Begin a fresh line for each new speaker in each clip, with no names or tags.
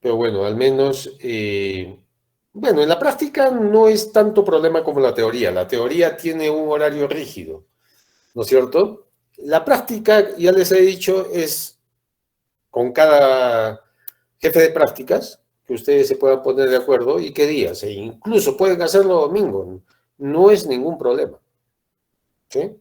Pero bueno, al menos, bueno, en la práctica no es tanto problema como la teoría. La teoría tiene un horario rígido, ¿no es cierto? La práctica, ya les he dicho, es con cada jefe de prácticas, que ustedes se puedan poner de acuerdo y qué días. E incluso pueden hacerlo domingo, no es ningún problema. ¿Sí?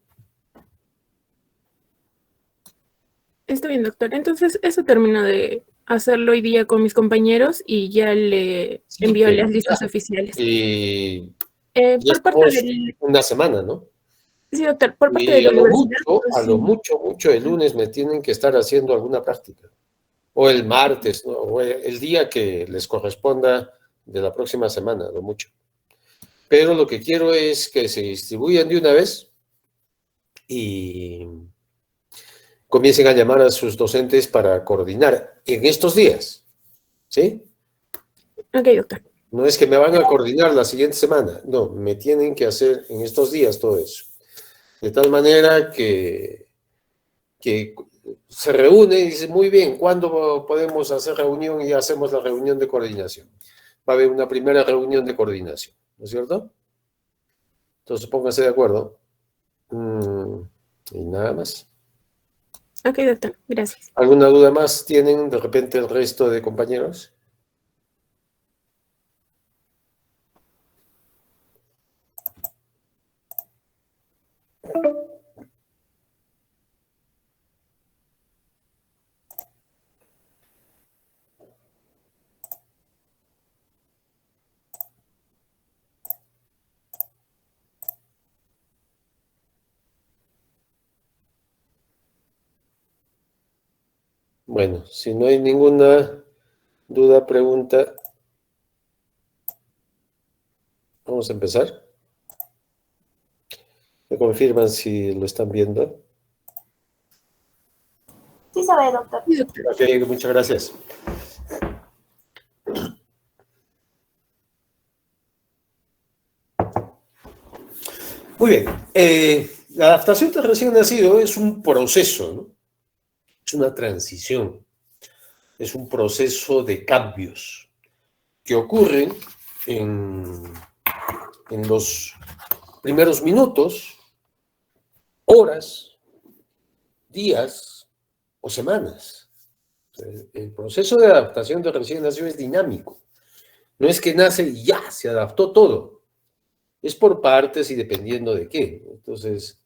Está bien, doctor. Entonces, eso termino de hacerlo hoy día con mis compañeros y ya le
Sí,
envío
pero
las listas
ya,
oficiales.
ya
Por parte
estamos
del,
una semana, ¿no?
sí, doctor, por parte de
Y
la universidad, pues
a lo
sí.
mucho, mucho, el lunes me tienen que estar haciendo alguna práctica. O el martes, ¿no? O el día que les corresponda de la próxima semana, a lo mucho. Pero lo que quiero es que se distribuyan de una vez y comiencen a llamar a sus docentes para coordinar en estos días, ¿sí?
Ok, doctor.
No es que me van a coordinar la siguiente semana, no, me tienen que hacer en estos días todo eso. De tal manera que se reúne y dice, muy bien, ¿cuándo podemos hacer reunión? Y hacemos la reunión de coordinación. Va a haber una primera reunión de coordinación, ¿no es cierto? Entonces pónganse de acuerdo. Y nada más.
Ok, doctor. Gracias.
¿Alguna duda más tienen de repente el resto de compañeros? Bueno, si no hay ninguna duda, pregunta, vamos a empezar. ¿Me confirman si lo están viendo?
Sí se ve, doctor.
Sí, doctor.
Ok, muchas gracias. Muy bien. La adaptación del recién nacido es un proceso, ¿no? Es una transición, es un proceso de cambios que ocurren en, en los primeros minutos, horas, días o semanas. El proceso de adaptación del recién nacido es dinámico. No es que nace y ya se adaptó todo. Es por partes y dependiendo de qué. Entonces,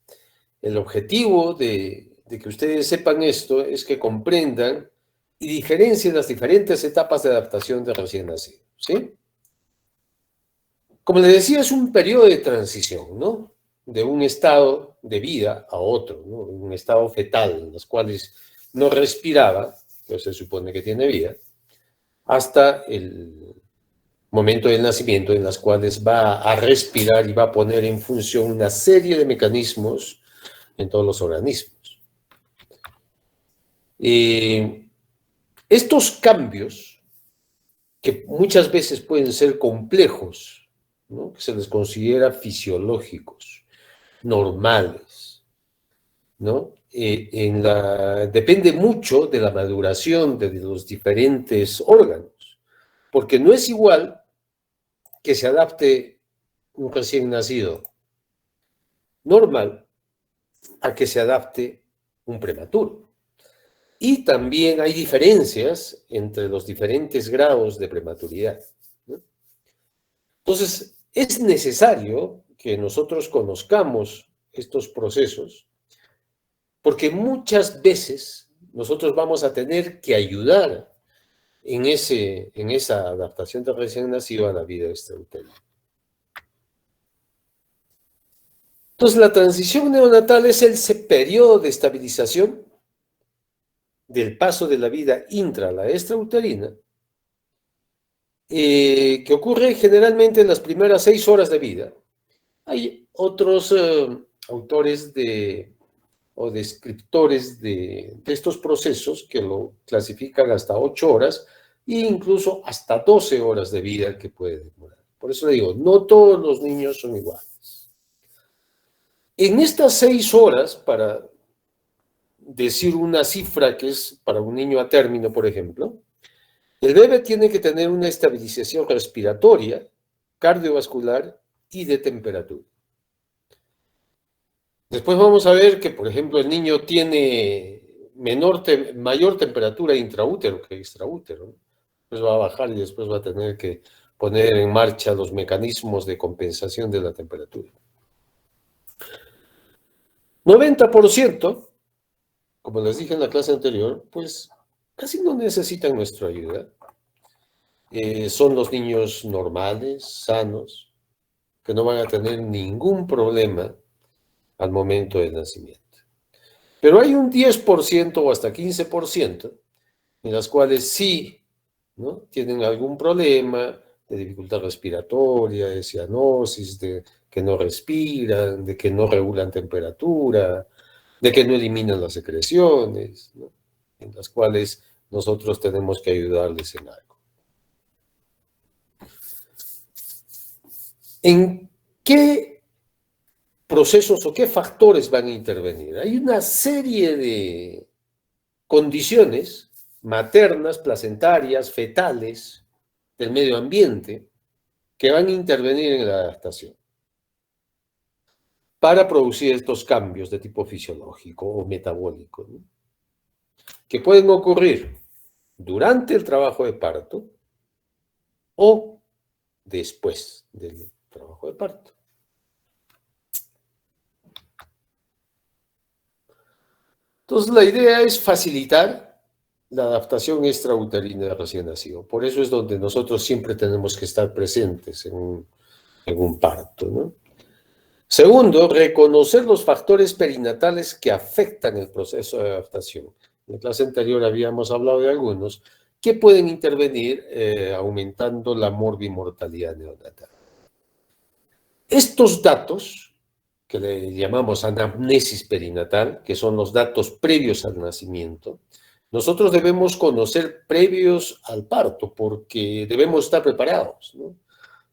el objetivo de que ustedes sepan esto es que comprendan y diferencien las diferentes etapas de adaptación de recién nacido, ¿sí? Como les decía, es un periodo de transición, ¿no? De un estado de vida a otro, ¿no? Un estado fetal, en los cuales no respiraba, pero se supone que tiene vida, hasta el momento del nacimiento, en las cuales va a respirar y va a poner en función una serie de mecanismos en todos los organismos. Estos cambios, que muchas veces pueden ser complejos, ¿no? Que se les considera fisiológicos, normales, ¿no? Depende mucho de la maduración de los diferentes órganos, porque no es igual que se adapte un recién nacido normal a que se adapte un prematuro. Y también hay diferencias entre los diferentes grados de prematuridad, ¿no? Entonces, es necesario que nosotros conozcamos estos procesos porque muchas veces nosotros vamos a tener que ayudar en esa adaptación de recién nacido a la vida extrauterina. Entonces, la transición neonatal es ese periodo de estabilización del paso de la vida intra a la extrauterina, que ocurre generalmente en las primeras 6 horas de vida. Hay otros autores o descriptores de estos procesos que lo clasifican hasta 8 horas e incluso hasta 12 horas de vida que puede demorar. Por eso le digo, no todos los niños son iguales. En estas 6 horas, para decir una cifra que es para un niño a término, por ejemplo, El bebé tiene que tener una estabilización respiratoria, cardiovascular y de temperatura. Después vamos a ver que, por ejemplo, el niño tiene mayor temperatura intraútero que extraútero, ¿no? Pues va a bajar y después va a tener que poner en marcha los mecanismos de compensación de la temperatura. 90%, como les dije en la clase anterior, pues casi no necesitan nuestra ayuda. Son los niños normales, sanos, que no van a tener ningún problema al momento del nacimiento. Pero hay un 10% o hasta 15% en las cuales sí, ¿no?, tienen algún problema de dificultad respiratoria, de cianosis, de que no respiran, de que no regulan temperatura, de que no eliminan las secreciones, ¿no?, en las cuales nosotros tenemos que ayudarles en algo. ¿En qué procesos o qué factores van a intervenir? Hay una serie de condiciones maternas, placentarias, fetales, del medio ambiente, que van a intervenir en la adaptación para producir estos cambios de tipo fisiológico o metabólico, ¿no?, que pueden ocurrir durante el trabajo de parto o después del trabajo de parto. Entonces, la idea es facilitar la adaptación extrauterina del recién nacido. Por eso es donde nosotros siempre tenemos que estar presentes en un parto, ¿no? Segundo, reconocer los factores perinatales que afectan el proceso de adaptación. En la clase anterior habíamos hablado de algunos que pueden intervenir aumentando la morbimortalidad neonatal. Estos datos, que le llamamos anamnesis perinatal, que son los datos previos al nacimiento, nosotros debemos conocer previos al parto porque debemos estar preparados, ¿no?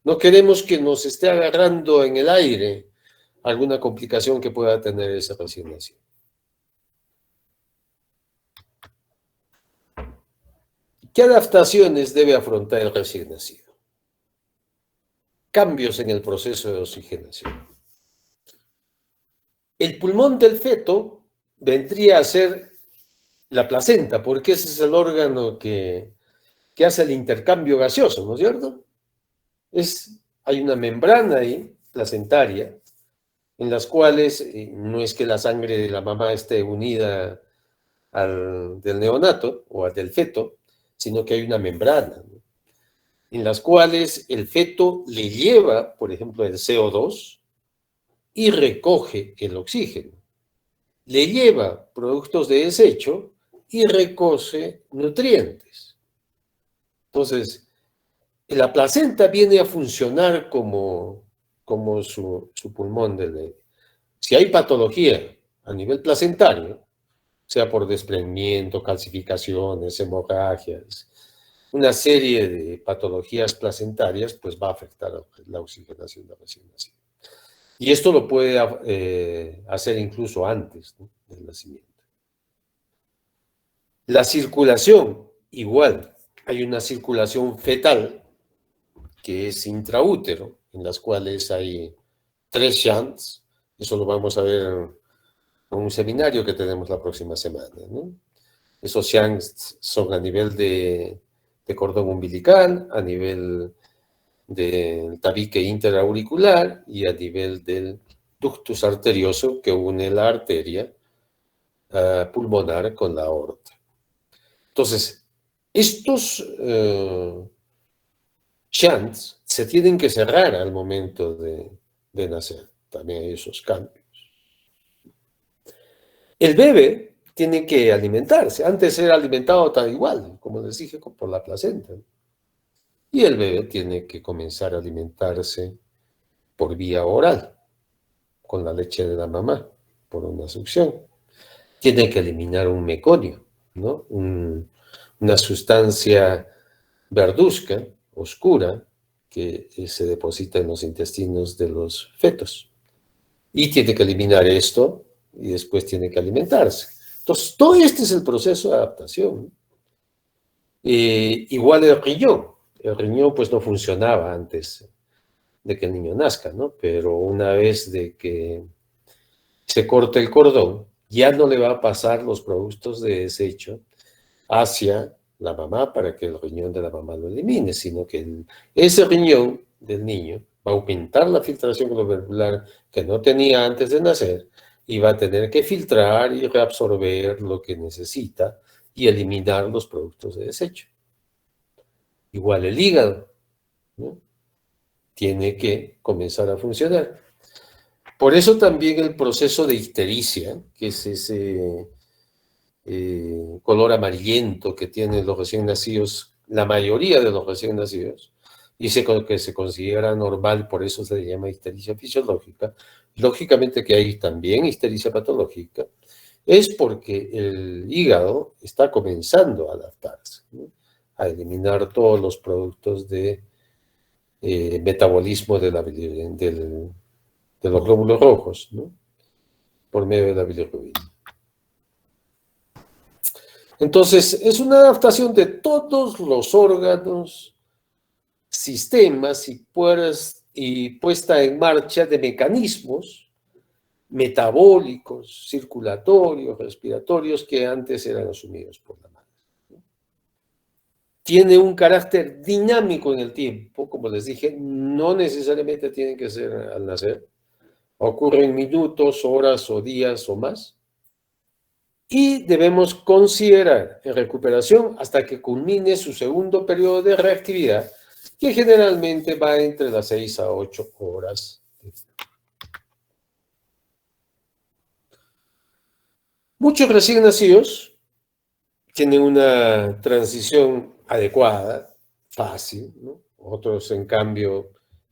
No queremos que nos esté agarrando en el aire alguna complicación que pueda tener ese recién nacido. ¿Qué adaptaciones debe afrontar el recién nacido? Cambios en el proceso de oxigenación. El pulmón del feto vendría a ser la placenta, porque ese es el órgano que hace el intercambio gaseoso, ¿no es cierto? Hay una membrana ahí, placentaria, en las cuales no es que la sangre de la mamá esté unida al del neonato o al del feto, sino que hay una membrana, ¿no?, en las cuales el feto le lleva, por ejemplo, el CO2 y recoge el oxígeno. Le lleva productos de desecho y recoge nutrientes. Entonces, la placenta viene a funcionar como su pulmón del bebé. Si hay patología a nivel placentario, sea por desprendimiento, calcificaciones, hemorragias, una serie de patologías placentarias, pues va a afectar la oxigenación del recién nacido. Y esto lo puede hacer incluso antes, ¿no?, del nacimiento. La circulación, igual. Hay una circulación fetal que es intraútero, en las cuales hay 3 shunts. Eso lo vamos a ver en un seminario que tenemos la próxima semana, ¿no? Esos shunts son a nivel de cordón umbilical, a nivel del tabique interauricular y a nivel del ductus arterioso que une la arteria pulmonar con la aorta. Entonces, estos shunts se tienen que cerrar al momento de nacer. También hay esos cambios. El bebé tiene que alimentarse. Antes era alimentado tal igual, como les dije, por la placenta. Y el bebé tiene que comenzar a alimentarse por vía oral, con la leche de la mamá, por una succión. Tiene que eliminar un meconio, ¿no?, una sustancia verduzca, oscura, que se deposita en los intestinos de los fetos. Y tiene que eliminar esto y después tiene que alimentarse. Entonces, todo este es el proceso de adaptación. Igual el riñón. El riñón pues no funcionaba antes de que el niño nazca, ¿no? Pero una vez de que se corte el cordón, ya no le va a pasar los productos de desecho hacia la mamá para que el riñón de la mamá lo elimine, sino que ese riñón del niño va a aumentar la filtración glomerular que no tenía antes de nacer y va a tener que filtrar y reabsorber lo que necesita y eliminar los productos de desecho. Igual el hígado, ¿no? Tiene que comenzar a funcionar. Por eso también el proceso de ictericia, que es ese color amarillento que tienen los recién nacidos, la mayoría de los recién nacidos, y que se considera normal, por eso se le llama ictericia fisiológica. Lógicamente que hay también ictericia patológica, es porque el hígado está comenzando a adaptarse, ¿no? A eliminar todos los productos de metabolismo de los glóbulos rojos, ¿no? Por medio de la bilirrubina. Entonces, es una adaptación de todos los órganos, sistemas y puesta en marcha de mecanismos metabólicos, circulatorios, respiratorios, que antes eran asumidos por la madre. Tiene un carácter dinámico en el tiempo, como les dije, no necesariamente tienen que ser al nacer. Ocurren minutos, horas o días o más. Y debemos considerar en recuperación hasta que culmine su segundo periodo de reactividad, que generalmente va entre las 6 a 8 horas. Muchos recién nacidos tienen una transición adecuada, fácil, ¿no? Otros, en cambio,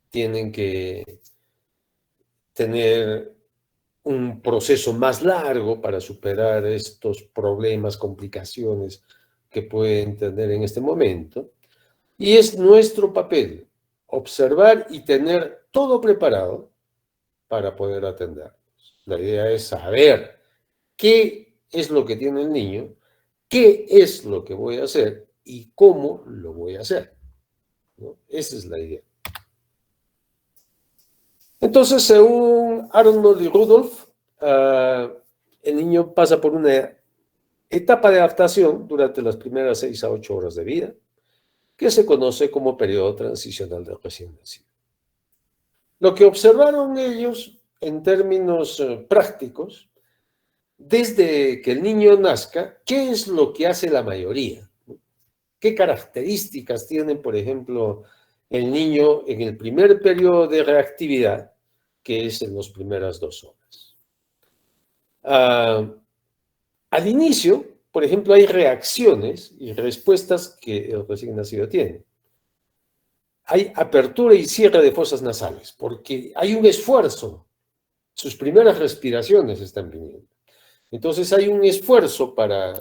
tienen que tener un proceso más largo para superar estos problemas, complicaciones que pueden tener en este momento. Y es nuestro papel observar y tener todo preparado para poder atenderlos. La idea es saber qué es lo que tiene el niño, qué es lo que voy a hacer y cómo lo voy a hacer, ¿no? Esa es la idea. Entonces, según Arnold y Rudolph, el niño pasa por una etapa de adaptación durante las primeras 6 a 8 horas de vida, que se conoce como periodo transicional del recién nacido. Lo que observaron ellos en términos prácticos, desde que el niño nazca, ¿qué es lo que hace la mayoría? ¿Qué características tiene, por ejemplo, el niño en el primer periodo de reactividad, que es en las primeras 2 horas? Al inicio, por ejemplo, hay reacciones y respuestas que el recién nacido tiene. Hay apertura y cierre de fosas nasales, porque hay un esfuerzo. Sus primeras respiraciones están viniendo. Entonces hay un esfuerzo para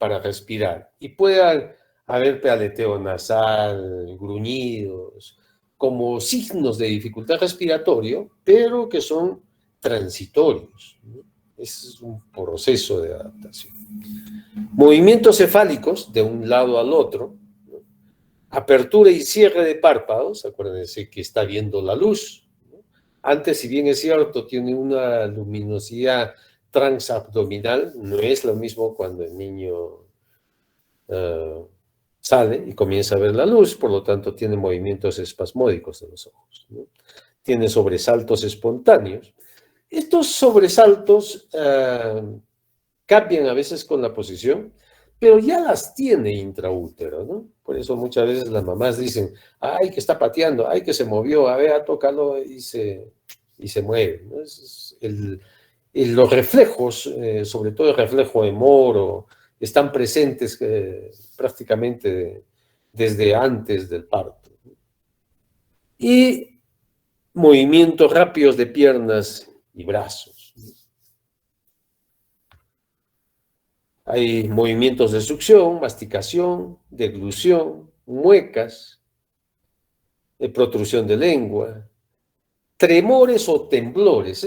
respirar. Y puede haber aleteo nasal, gruñidos, como signos de dificultad respiratoria, pero que son transitorios, ¿no? Es un proceso de adaptación. Movimientos cefálicos de un lado al otro, ¿no? Apertura y cierre de párpados, acuérdense que está viendo la luz, ¿no? Antes, si bien es cierto, tiene una luminosidad transabdominal, no es lo mismo cuando el niño sale y comienza a ver la luz, por lo tanto tiene movimientos espasmódicos de los ojos, ¿no? Tiene sobresaltos espontáneos. Estos sobresaltos cambian a veces con la posición, pero ya las tiene intraútero, ¿no? Por eso muchas veces las mamás dicen, ay, que está pateando, ay, que se movió, a ver, tócalo y se mueve, ¿no? Los reflejos, sobre todo el reflejo de Moro, están presentes prácticamente desde antes del parto. Y movimientos rápidos de piernas y brazos. Hay movimientos de succión, masticación, deglución, muecas, protrusión de lengua, tremores o temblores.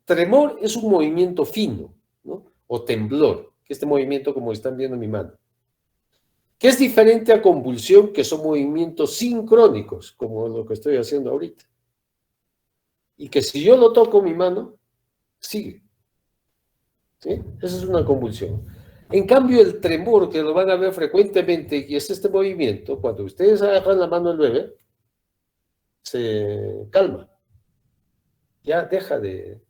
Tremor es un movimiento fino, ¿no? O temblor, que este movimiento como están viendo en mi mano. que es diferente a convulsión, que son movimientos sincrónicos, como lo que estoy haciendo ahorita. Y que si yo lo toco mi mano, sigue. ¿Sí? Esa es una convulsión. En cambio, el tremor, que lo van a ver frecuentemente, y es este movimiento, cuando ustedes agarran la mano del bebé, se calma. Ya deja de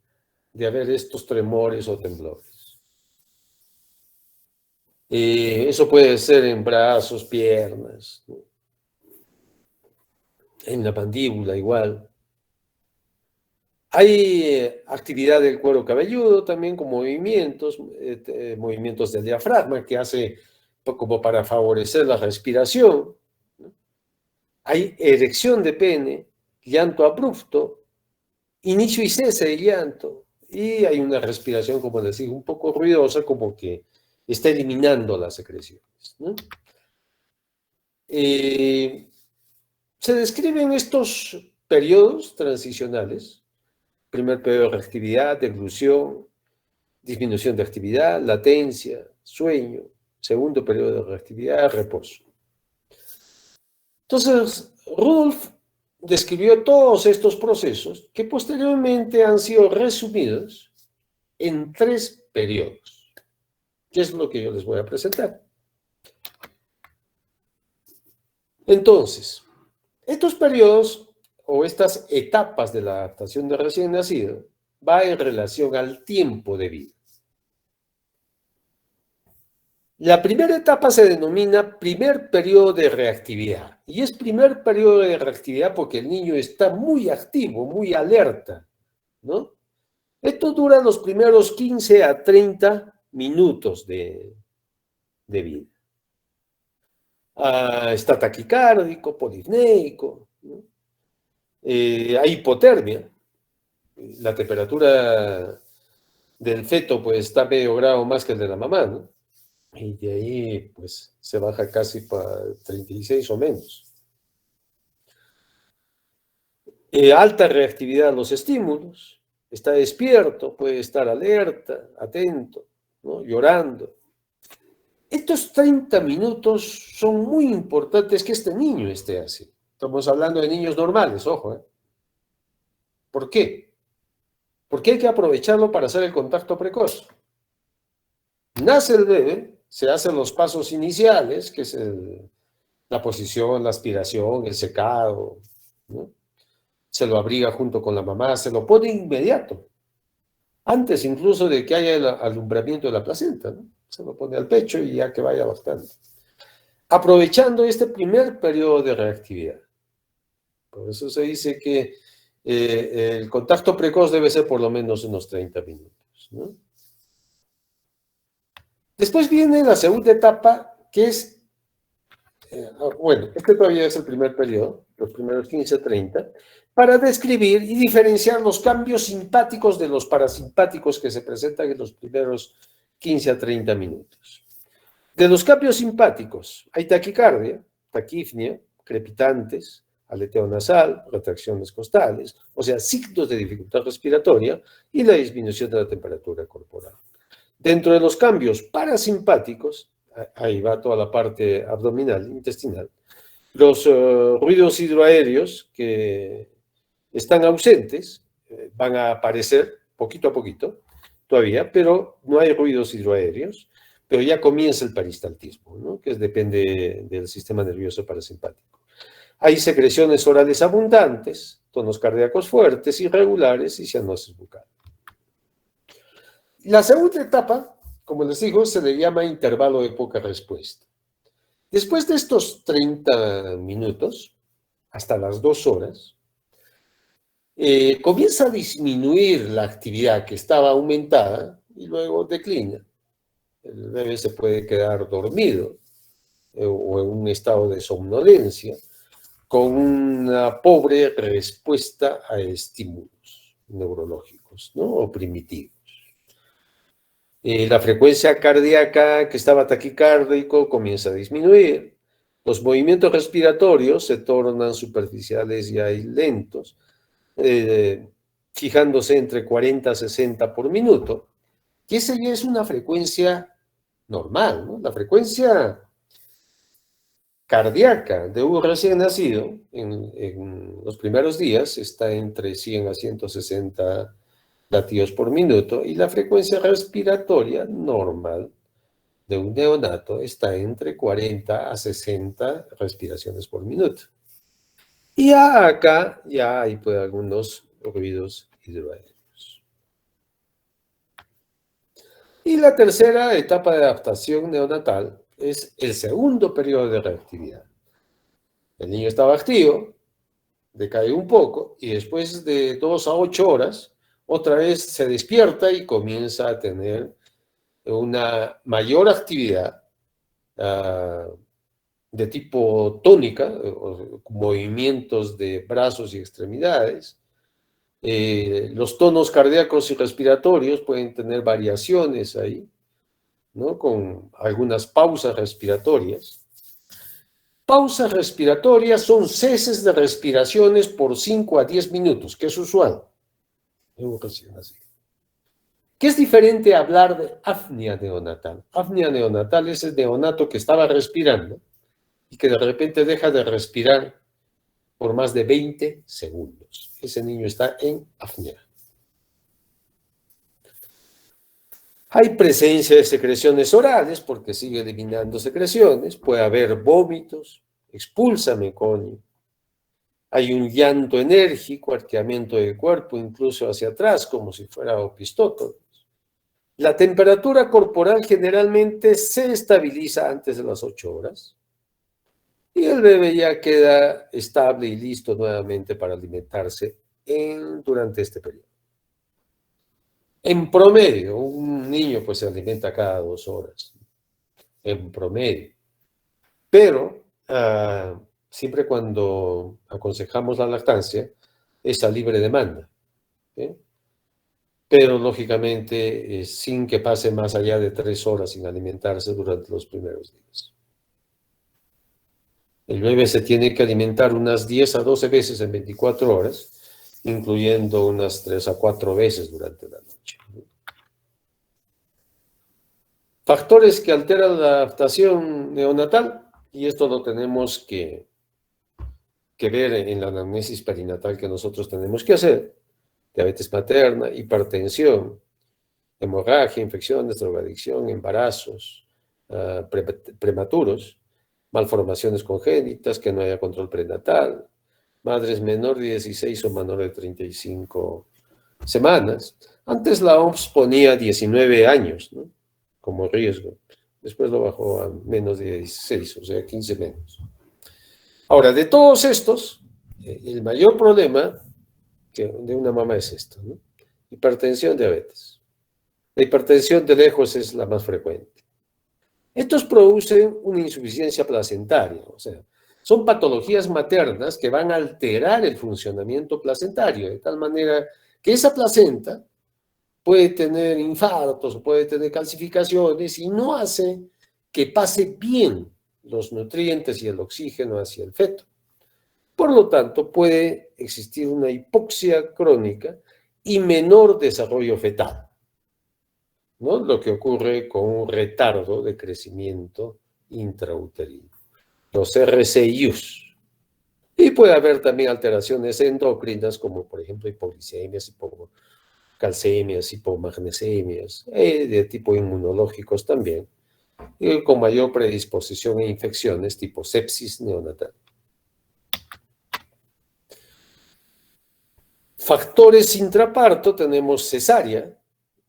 haber estos tremores o temblores. Eso puede ser en brazos, piernas, ¿no? En la mandíbula igual. Hay actividad del cuero cabelludo también con movimientos, movimientos del diafragma que hace como para favorecer la respiración, ¿no? Hay erección de pene, llanto abrupto, inicio y cese de llanto, y hay una respiración, como les digo, un poco ruidosa, como que está eliminando las secreciones, ¿no? Se describen estos periodos transicionales: primer periodo de reactividad, deglución, disminución de actividad, latencia, sueño; segundo periodo de reactividad, reposo. Entonces, Rudolf describió todos estos procesos que posteriormente han sido resumidos en 3 periodos, que es lo que yo les voy a presentar. Entonces, estos periodos o estas etapas de la adaptación del recién nacido va en relación al tiempo de vida. La primera etapa se denomina primer periodo de reactividad, y es primer periodo de reactividad porque el niño está muy activo, muy alerta, ¿no? Esto dura los primeros 15 a 30 minutos de vida. Está taquicárdico, polipneico, ¿no? Hay hipotermia. La temperatura del feto pues está medio grado más que el de la mamá, ¿no? Y de ahí pues se baja casi para 36 o menos. Alta reactividad a los estímulos. Está despierto, puede estar alerta, atento, ¿no? Llorando. Estos 30 minutos son muy importantes que este niño esté así. Estamos hablando de niños normales, ojo, ¿eh? ¿Por qué? Porque hay que aprovecharlo para hacer el contacto precoz. Nace el bebé, se hacen los pasos iniciales, que es la posición, la aspiración, el secado, ¿no? Se lo abriga junto con la mamá, se lo pone inmediato, antes incluso de que haya el alumbramiento de la placenta, ¿no? Se lo pone al pecho y ya que vaya bastante. Aprovechando este primer periodo de reactividad. Por eso se dice que el contacto precoz debe ser por lo menos unos 30 minutos, ¿no? Después viene la segunda etapa, que es, bueno, este todavía es el primer periodo, los primeros 15 a 30, para describir y diferenciar los cambios simpáticos de los parasimpáticos que se presentan en los primeros 15 a 30 minutos. De los cambios simpáticos, hay taquicardia, taquifnia, crepitantes, aleteo nasal, retracciones costales, o sea, signos de dificultad respiratoria y la disminución de la temperatura corporal. Dentro de los cambios parasimpáticos, ahí va toda la parte abdominal, intestinal, los ruidos hidroaéreos que están ausentes, van a aparecer poquito a poquito todavía, pero no hay ruidos hidroaéreos, pero ya comienza el peristaltismo, ¿no? Que depende del sistema nervioso parasimpático. Hay secreciones orales abundantes, tonos cardíacos fuertes, irregulares y cianosis bucal. La segunda etapa, como les digo, se le llama intervalo de poca respuesta. Después de estos 30 minutos, hasta las 2 horas, comienza a disminuir la actividad que estaba aumentada y luego declina. El bebé se puede quedar dormido o en un estado de somnolencia con una pobre respuesta a estímulos neurológicos, ¿no? O primitivos. La frecuencia cardíaca que estaba taquicárdico comienza a disminuir. Los movimientos respiratorios se tornan superficiales y lentos, fijándose entre 40 a 60 por minuto, que esa ya es una frecuencia normal, ¿no? La frecuencia cardíaca de un recién nacido en los primeros días está entre 100 a 160 latidos por minuto y la frecuencia respiratoria normal de un neonato está entre 40 a 60 respiraciones por minuto. Y ya acá ya hay pues algunos ruidos hidroaéreos. Y la tercera etapa de adaptación neonatal es el segundo periodo de reactividad. El niño estaba activo, decae un poco y después de 2 a 8 horas, otra vez se despierta y comienza a tener una mayor actividad de tipo tónica, movimientos de brazos y extremidades. Los tonos cardíacos y respiratorios pueden tener variaciones ahí, ¿no? Con algunas pausas respiratorias. Pausas respiratorias son ceses de respiraciones por 5 a 10 minutos, que es usual en un recién nacido. ¿Qué es diferente a hablar de apnea neonatal? Apnea neonatal es el neonato que estaba respirando y que de repente deja de respirar por más de 20 segundos. Ese niño está en apnea. Hay presencia de secreciones orales porque sigue eliminando secreciones. Puede haber vómitos, expulsa meconio. Hay un llanto enérgico, arqueamiento del cuerpo, incluso hacia atrás, como si fuera opistótono. La temperatura corporal generalmente se estabiliza antes de las 8 horas y el bebé ya queda estable y listo nuevamente para alimentarse durante este periodo. En promedio, un niño pues se alimenta cada 2 horas, en promedio. Pero siempre cuando aconsejamos la lactancia, es a libre demanda. ¿Sí? Pero lógicamente sin que pase más allá de 3 horas sin alimentarse durante los primeros días. El bebé se tiene que alimentar unas 10 a 12 veces en 24 horas, incluyendo unas 3 a 4 veces durante la noche. Factores que alteran la adaptación neonatal, y esto lo tenemos que ver en la anamnesis perinatal que nosotros tenemos que hacer: diabetes materna, hipertensión, hemorragia, infecciones, drogadicción, embarazos prematuros, malformaciones congénitas, que no haya control prenatal, madres menor de 16 o menor de 35 semanas. Antes la OMS ponía 19 años, ¿no?, como riesgo. Después lo bajó a menos de 16, o sea, 15 menos. Ahora, de todos estos, el mayor problema de una mamá es esto, ¿no? Hipertensión, diabetes. La hipertensión de lejos es la más frecuente. Estos producen una insuficiencia placentaria, o sea, son patologías maternas que van a alterar el funcionamiento placentario, de tal manera que esa placenta puede tener infartos, puede tener calcificaciones y no hace que pase bien los nutrientes y el oxígeno hacia el feto. Por lo tanto, puede existir una hipoxia crónica y menor desarrollo fetal, ¿no? Lo que ocurre con un retardo de crecimiento intrauterino, los RCIUs. Y puede haber también alteraciones endocrinas, como por ejemplo hipoglicemias, hipocalcemias, hipomagnesemias, de tipo inmunológicos también, y con mayor predisposición a infecciones tipo sepsis neonatal. Factores intraparto, tenemos cesárea,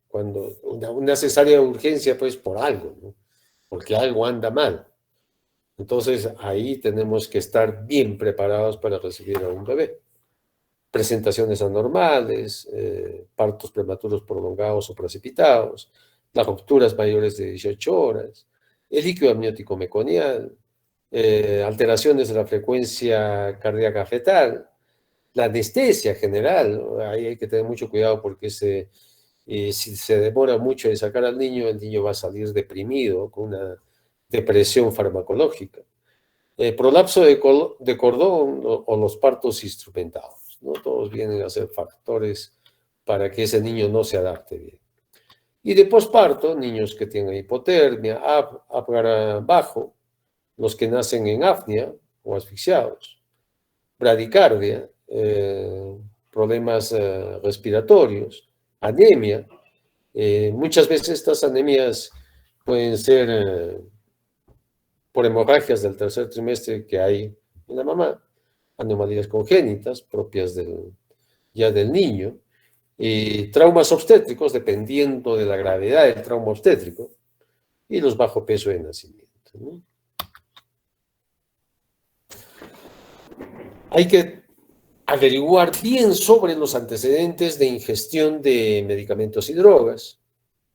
cuando una cesárea de urgencia, pues por algo, ¿no?, porque algo anda mal. Entonces ahí tenemos que estar bien preparados para recibir a un bebé. Presentaciones anormales, partos prematuros prolongados o precipitados, las rupturas mayores de 18 horas, el líquido amniótico meconial, alteraciones de la frecuencia cardíaca fetal, la anestesia general, ¿no? Ahí hay que tener mucho cuidado porque si se demora mucho en sacar al niño, el niño va a salir deprimido, con una depresión farmacológica. Prolapso de cordón o los partos instrumentados, ¿no? Todos vienen a ser factores para que ese niño no se adapte bien. Y de posparto, niños que tienen hipotermia, Apgar bajo, los que nacen en apnea o asfixiados, bradicardia, problemas respiratorios, anemia. Muchas veces estas anemias pueden ser por hemorragias del tercer trimestre que hay en la mamá, anomalías congénitas propias ya del niño, y traumas obstétricos dependiendo de la gravedad del trauma obstétrico y los bajo peso de nacimiento, ¿no? Hay que averiguar bien sobre los antecedentes de ingestión de medicamentos y drogas.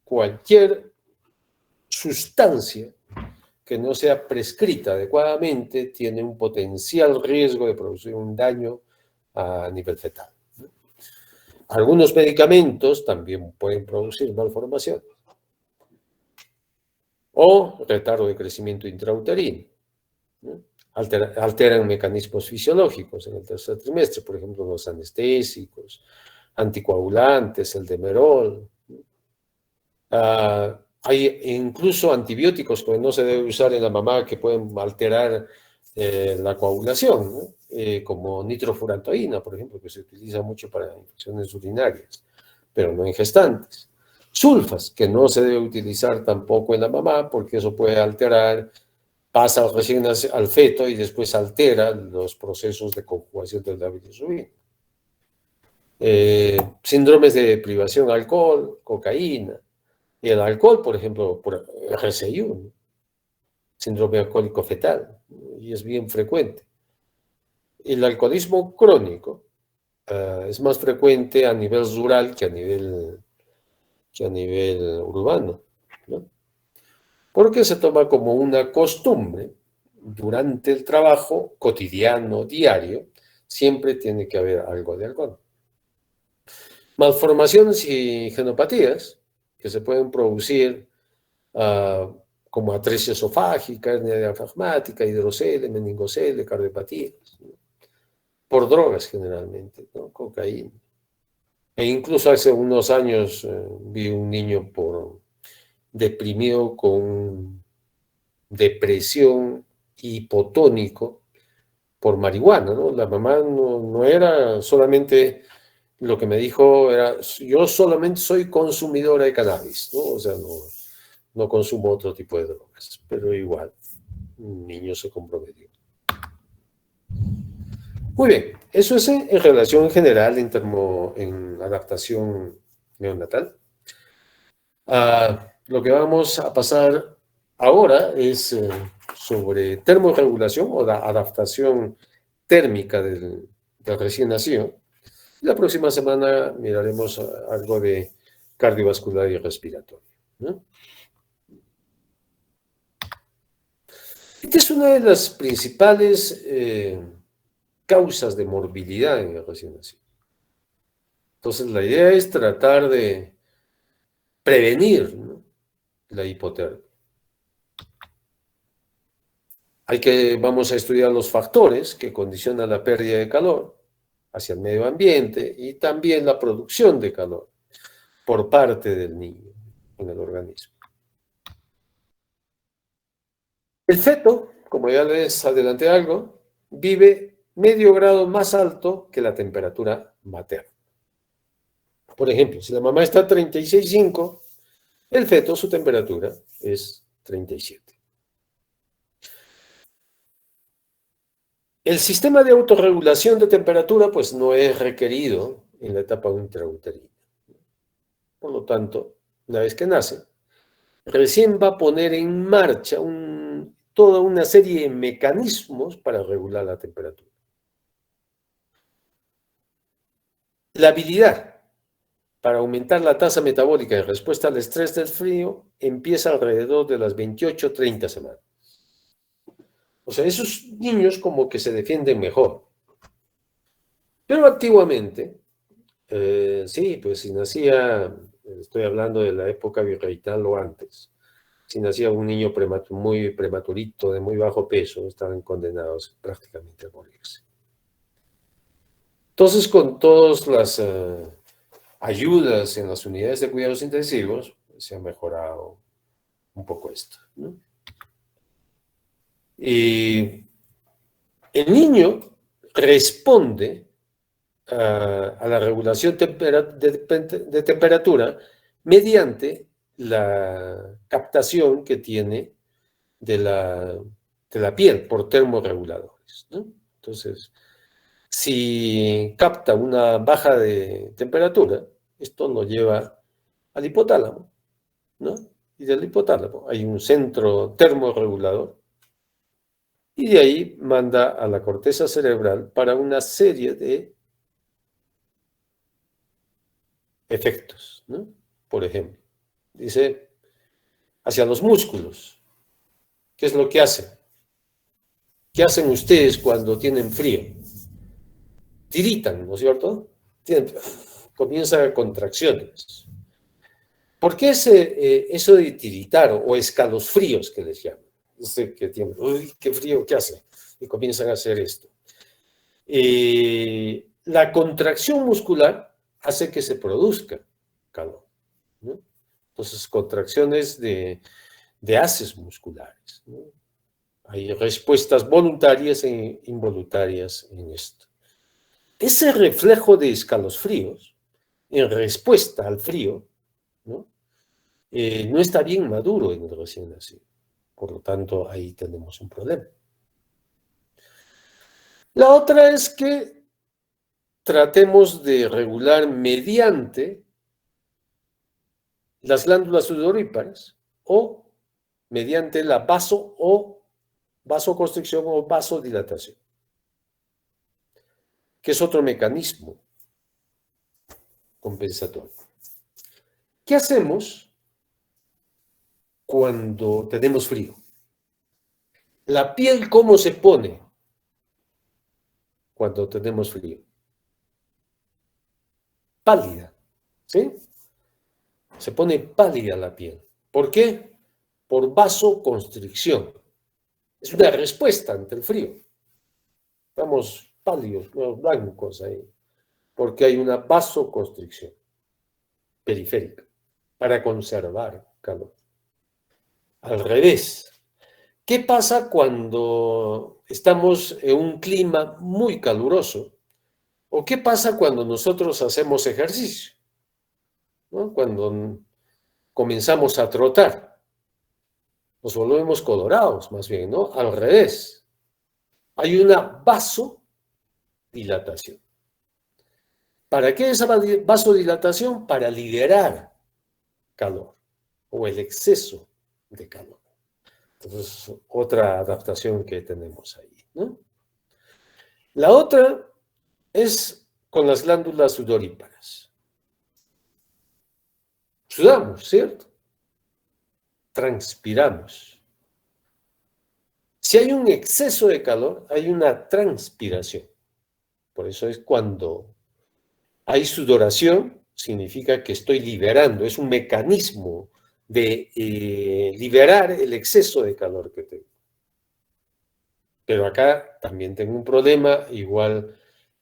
Cualquier sustancia que no sea prescrita adecuadamente tiene un potencial riesgo de producir un daño a nivel fetal. Algunos medicamentos también pueden producir malformaciones o retardo de crecimiento intrauterino, ¿no? Alteran mecanismos fisiológicos en el tercer trimestre, por ejemplo, los anestésicos, anticoagulantes, el demerol. Hay incluso antibióticos que no se debe usar en la mamá que pueden alterar la coagulación, ¿no? Como nitrofurantoína, por ejemplo, que se utiliza mucho para infecciones urinarias, pero no en gestantes. Sulfas, que no se debe utilizar tampoco en la mamá porque eso puede alterar, pasa recién al feto y después altera los procesos de conjugación del lábios bilirrubina. Síndromes de privación de alcohol, cocaína. Y el alcohol, por ejemplo, por RCI, ¿no? Síndrome alcohólico fetal, y es bien frecuente. El alcoholismo crónico es más frecuente a nivel rural que a nivel urbano, ¿no? Porque se toma como una costumbre durante el trabajo cotidiano, diario, siempre tiene que haber algo de alcohol. Malformaciones y genopatías que se pueden producir como atresia esofágica, hernia diafragmática, hidrocele, meningocele, cardiopatías, ¿no? Por drogas generalmente, ¿no? Cocaína. E incluso hace unos años vi un niño deprimido con depresión hipotónico por marihuana, ¿no? La mamá no era solamente, lo que me dijo era, yo solamente soy consumidora de cannabis, ¿no? O sea, no consumo otro tipo de drogas, pero igual, un niño se comprometió. Muy bien, eso es en relación general en adaptación neonatal. Lo que vamos a pasar ahora es sobre termorregulación o la adaptación térmica del recién nacido. La próxima semana miraremos algo de cardiovascular y respiratorio, ¿no? Esta es una de las principales causas de morbilidad en el recién nacido. Entonces, la idea es tratar de prevenir, ¿no?, la hipotermia. Vamos a estudiar los factores que condicionan la pérdida de calor hacia el medio ambiente y también la producción de calor por parte del niño en el organismo. El feto, como ya les adelanté algo, vive medio grado más alto que la temperatura materna. Por ejemplo, si la mamá está a 36,5, el feto, su temperatura es 37. El sistema de autorregulación de temperatura, pues, no es requerido en la etapa intrauterina. Por lo tanto, una vez que nace, recién va a poner en marcha toda una serie de mecanismos para regular la temperatura. La habilidad para aumentar la tasa metabólica en respuesta al estrés del frío empieza alrededor de las 28 o 30 semanas. O sea, esos niños como que se defienden mejor. Pero antiguamente, sí, pues si nacía, estoy hablando de la época virreinal o antes, si nacía un niño muy prematurito, de muy bajo peso, estaban condenados prácticamente a morirse. Entonces, con todas las ayudas en las unidades de cuidados intensivos, se ha mejorado un poco esto, ¿no? El niño responde a la regulación de temperatura mediante la captación que tiene de la piel por termorreguladores, ¿no? Entonces, si capta una baja de temperatura, esto lo lleva al hipotálamo, ¿no? Y del hipotálamo hay un centro termorregulador y de ahí manda a la corteza cerebral para una serie de efectos, ¿no? Por ejemplo, dice hacia los músculos. ¿Qué es lo que hacen? ¿Qué hacen ustedes cuando tienen frío? Tiritan, ¿no es cierto? Comienzan contracciones. ¿Por qué eso de tiritar o escalofríos que les llaman? Dice que tienen, uy, qué frío, ¿qué hace? Y comienzan a hacer esto. La contracción muscular hace que se produzca calor, ¿no? Entonces, contracciones de haces musculares, ¿no? Hay respuestas voluntarias e involuntarias en esto. Ese reflejo de escalofríos en respuesta al frío, ¿no? No está bien maduro en el recién nacido. Por lo tanto, ahí tenemos un problema. La otra es que tratemos de regular mediante las glándulas sudoríparas o mediante la vasoconstricción o vasodilatación, que es otro mecanismo compensatorio. ¿Qué hacemos cuando tenemos frío? La piel, ¿cómo se pone cuando tenemos frío? Pálida, ¿sí? Se pone pálida la piel. ¿Por qué? Por vasoconstricción. Es una respuesta ante el frío. Estamos pálidos, blancos ahí, porque hay una vasoconstricción periférica para conservar calor. Al revés, ¿qué pasa cuando estamos en un clima muy caluroso? ¿O qué pasa cuando nosotros hacemos ejercicio? ¿No? Cuando comenzamos a trotar, nos volvemos colorados, más bien, ¿no? Al revés, hay una vasodilatación. ¿Para qué esa vasodilatación? Para liberar calor o el exceso de calor. Entonces, otra adaptación que tenemos ahí, ¿no? La otra es con las glándulas sudoríparas. Sudamos, ¿cierto? Transpiramos. Si hay un exceso de calor, hay una transpiración. Por eso es cuando hay sudoración, significa que estoy liberando, es un mecanismo de liberar el exceso de calor que tengo. Pero acá también tengo un problema, igual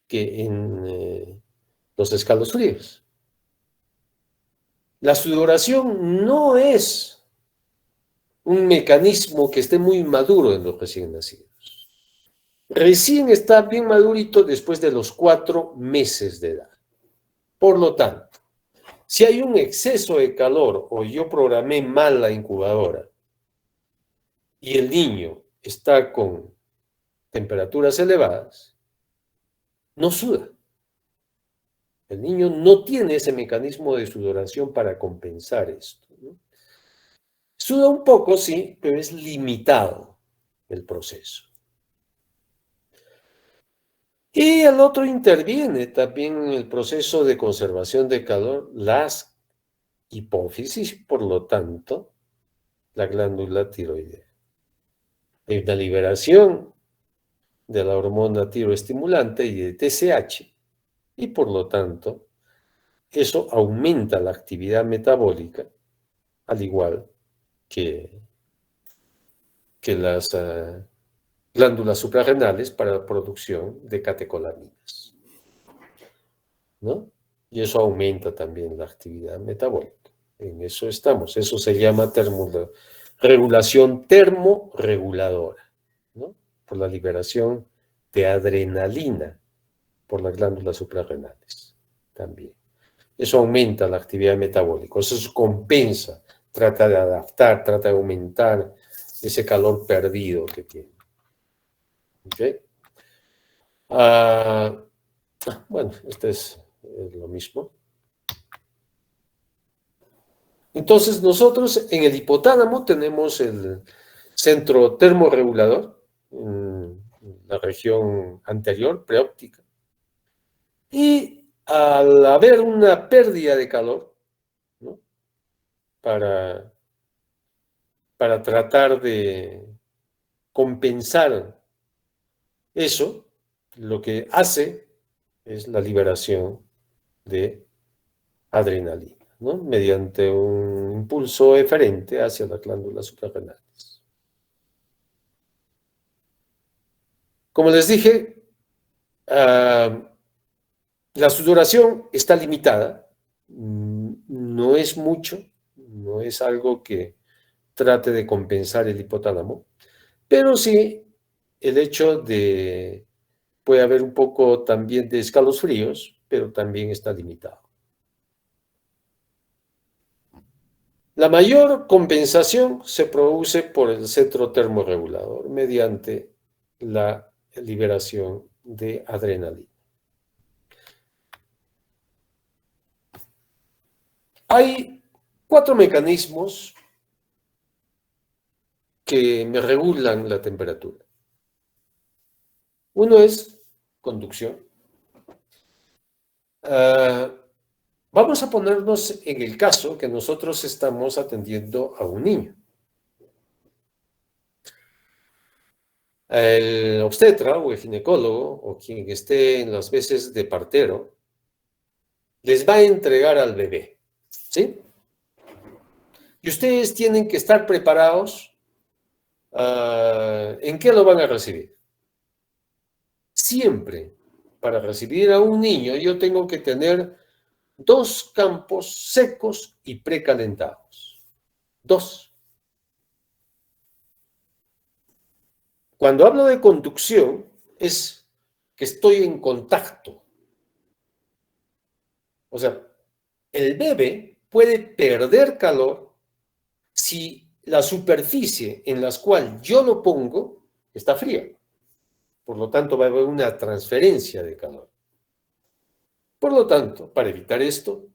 que en los escalofríos. La sudoración no es un mecanismo que esté muy maduro en los recién nacidos. Recién está bien madurito después de los 4 meses de edad. Por lo tanto, si hay un exceso de calor o yo programé mal la incubadora y el niño está con temperaturas elevadas, no suda. El niño no tiene ese mecanismo de sudoración para compensar esto, ¿no? Suda un poco, sí, pero es limitado el proceso. Y el otro interviene también en el proceso de conservación de calor, las hipófisis, por lo tanto, la glándula tiroidea. Hay una liberación de la hormona tiroestimulante y de TSH, y por lo tanto, eso aumenta la actividad metabólica, al igual que las glándulas suprarrenales para la producción de catecolaminas, ¿no? Y eso aumenta también la actividad metabólica. En eso estamos. Eso se llama regulación termorreguladora, por la liberación de adrenalina por las glándulas suprarrenales también. Eso aumenta la actividad metabólica, eso compensa, trata de adaptar, trata de aumentar ese calor perdido que tiene. ¿Okay? Bueno, este es lo mismo. Entonces, nosotros en el hipotálamo tenemos el centro termorregulador, en la región anterior, preóptica. Y al haber una pérdida de calor, ¿no? para tratar de compensar eso, lo que hace es la liberación de adrenalina, ¿no? Mediante un impulso eferente hacia las glándulas suprarrenales. Como les dije, la sudoración está limitada, no es mucho, no es algo que trate de compensar el hipotálamo, pero sí el hecho de, puede haber un poco también de escalofríos, pero también está limitado. La mayor compensación se produce por el centro termorregulador mediante la liberación de adrenalina. Hay 4 mecanismos que me regulan la temperatura. Uno es conducción. Vamos a ponernos en el caso que nosotros estamos atendiendo a un niño. El obstetra o el ginecólogo o quien esté en las veces de partero les va a entregar al bebé, ¿sí? Y ustedes tienen que estar preparados. ¿En qué lo van a recibir? Siempre, para recibir a un niño, yo tengo que tener 2 campos secos y precalentados. 2. Cuando hablo de conducción, es que estoy en contacto. O sea, el bebé puede perder calor si la superficie en la cual yo lo pongo está fría. Por lo tanto, va a haber una transferencia de calor. Por lo tanto, para evitar esto,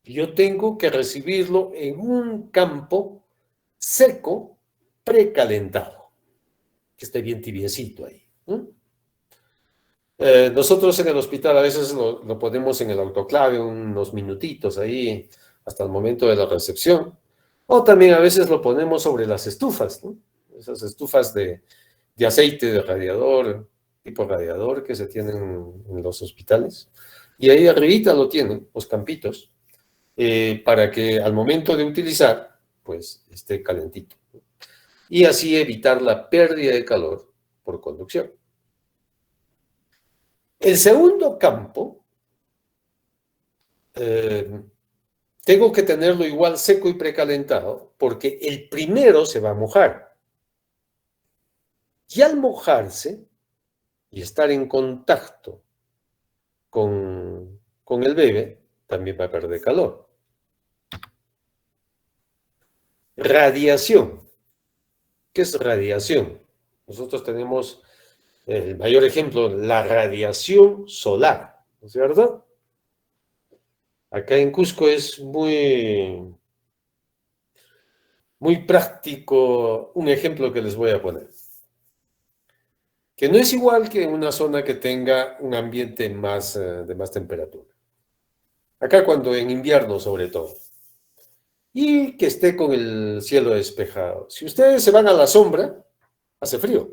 yo tengo que recibirlo en un campo seco, precalentado, que esté bien tibiecito ahí. Nosotros en el hospital a veces lo ponemos en el autoclave unos minutitos ahí hasta el momento de la recepción, o también a veces lo ponemos sobre las estufas, ¿no? Esas estufas de aceite de radiador, tipo radiador que se tienen en los hospitales, y ahí arribita lo tienen, los campitos, para que al momento de utilizar, pues esté calentito, ¿no? Y así evitar la pérdida de calor por conducción. El segundo campo, tengo que tenerlo igual seco y precalentado, porque el primero se va a mojar. Y al mojarse y estar en contacto con el bebé, también va a perder calor. Radiación. ¿Qué es radiación? Nosotros tenemos el mayor ejemplo, la radiación solar, ¿no es cierto? Acá en Cusco es muy práctico un ejemplo que les voy a poner. Que no es igual que en una zona que tenga un ambiente de más temperatura. Acá cuando en invierno sobre todo. Y que esté con el cielo despejado. Si ustedes se van a la sombra, hace frío.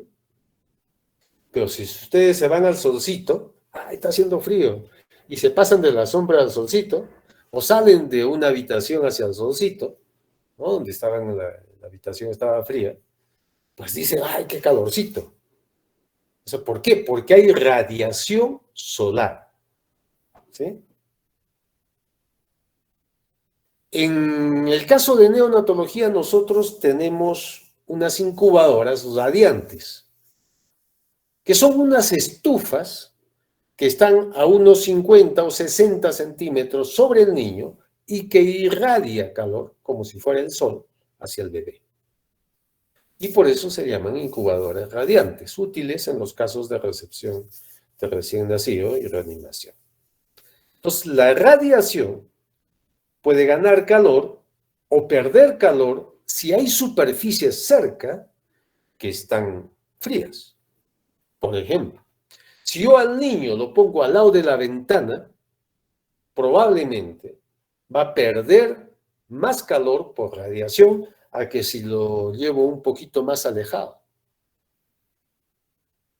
Pero si ustedes se van al solcito, está haciendo frío. Y se pasan de la sombra al solcito, o salen de una habitación hacia el solcito, ¿no? Donde estaban, la habitación estaba fría, pues dicen, ¡ay, qué calorcito! O sea, ¿por qué? Porque hay radiación solar, ¿sí? En el caso de neonatología, nosotros tenemos unas incubadoras radiantes. que son unas estufas que están a unos 50 o 60 centímetros sobre el niño y que irradia calor, como si fuera el sol, hacia el bebé. Y por eso se llaman incubadoras radiantes, útiles en los casos de recepción de recién nacido y reanimación. Entonces, la radiación puede ganar calor o perder calor si hay superficies cerca que están frías. Por ejemplo, si yo al niño lo pongo al lado de la ventana, probablemente va a perder más calor por radiación a que si lo llevo un poquito más alejado,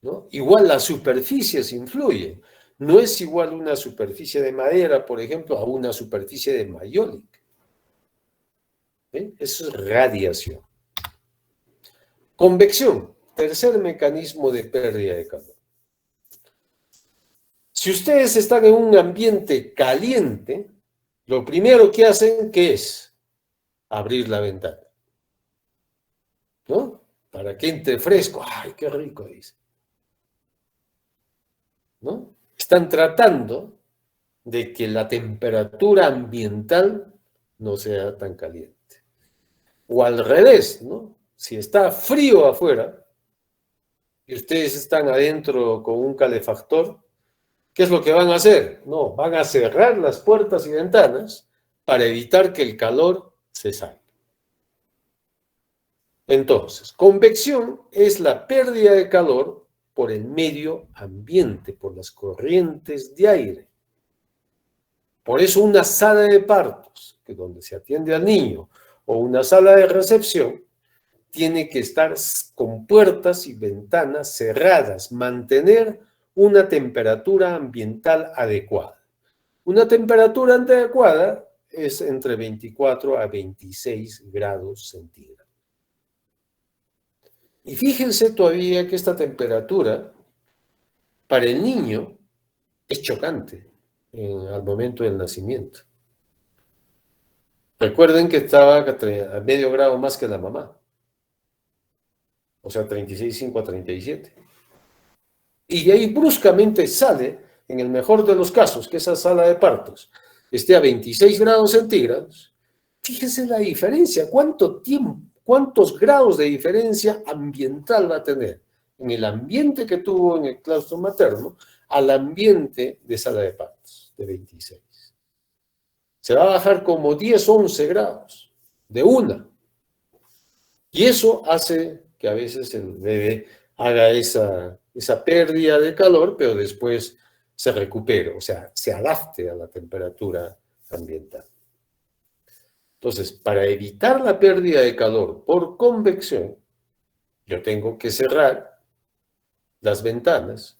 ¿no? Igual las superficies influyen. No es igual una superficie de madera, por ejemplo, a una superficie de mayólica. Eso es radiación. Convección, tercer mecanismo de pérdida de calor. Si ustedes están en un ambiente caliente, lo primero que hacen, ¿qué es? Abrir la ventana, ¿no? Para que entre fresco. ¡Ay, qué rico! Dice, ¿no? Están tratando de que la temperatura ambiental no sea tan caliente. O al revés, ¿no? Si está frío afuera y ustedes están adentro con un calefactor, ¿qué es lo que van a hacer? No, van a cerrar las puertas y ventanas para evitar que el calor se salga. Entonces, convección es la pérdida de calor por el medio ambiente, por las corrientes de aire. Por eso una sala de partos, que donde se atiende al niño, o una sala de recepción, tiene que estar con puertas y ventanas cerradas, mantener una temperatura ambiental adecuada. Una temperatura adecuada es entre 24 a 26 grados centígrados. Y fíjense todavía que esta temperatura para el niño es chocante al momento del nacimiento. Recuerden que estaba a medio grado más que la mamá. O sea, 36,5 a 37. Y de ahí bruscamente sale, en el mejor de los casos, que esa sala de partos esté a 26 grados centígrados. Fíjense la diferencia, cuánto tiempo, cuántos grados de diferencia ambiental va a tener en el ambiente que tuvo en el claustro materno al ambiente de sala de partos, de 26. Se va a bajar como 10, 11 grados, de una. Y eso hace que a veces el bebé haga esa pérdida de calor, pero después se recupere, o sea, se adapte a la temperatura ambiental. Entonces, para evitar la pérdida de calor por convección, yo tengo que cerrar las ventanas,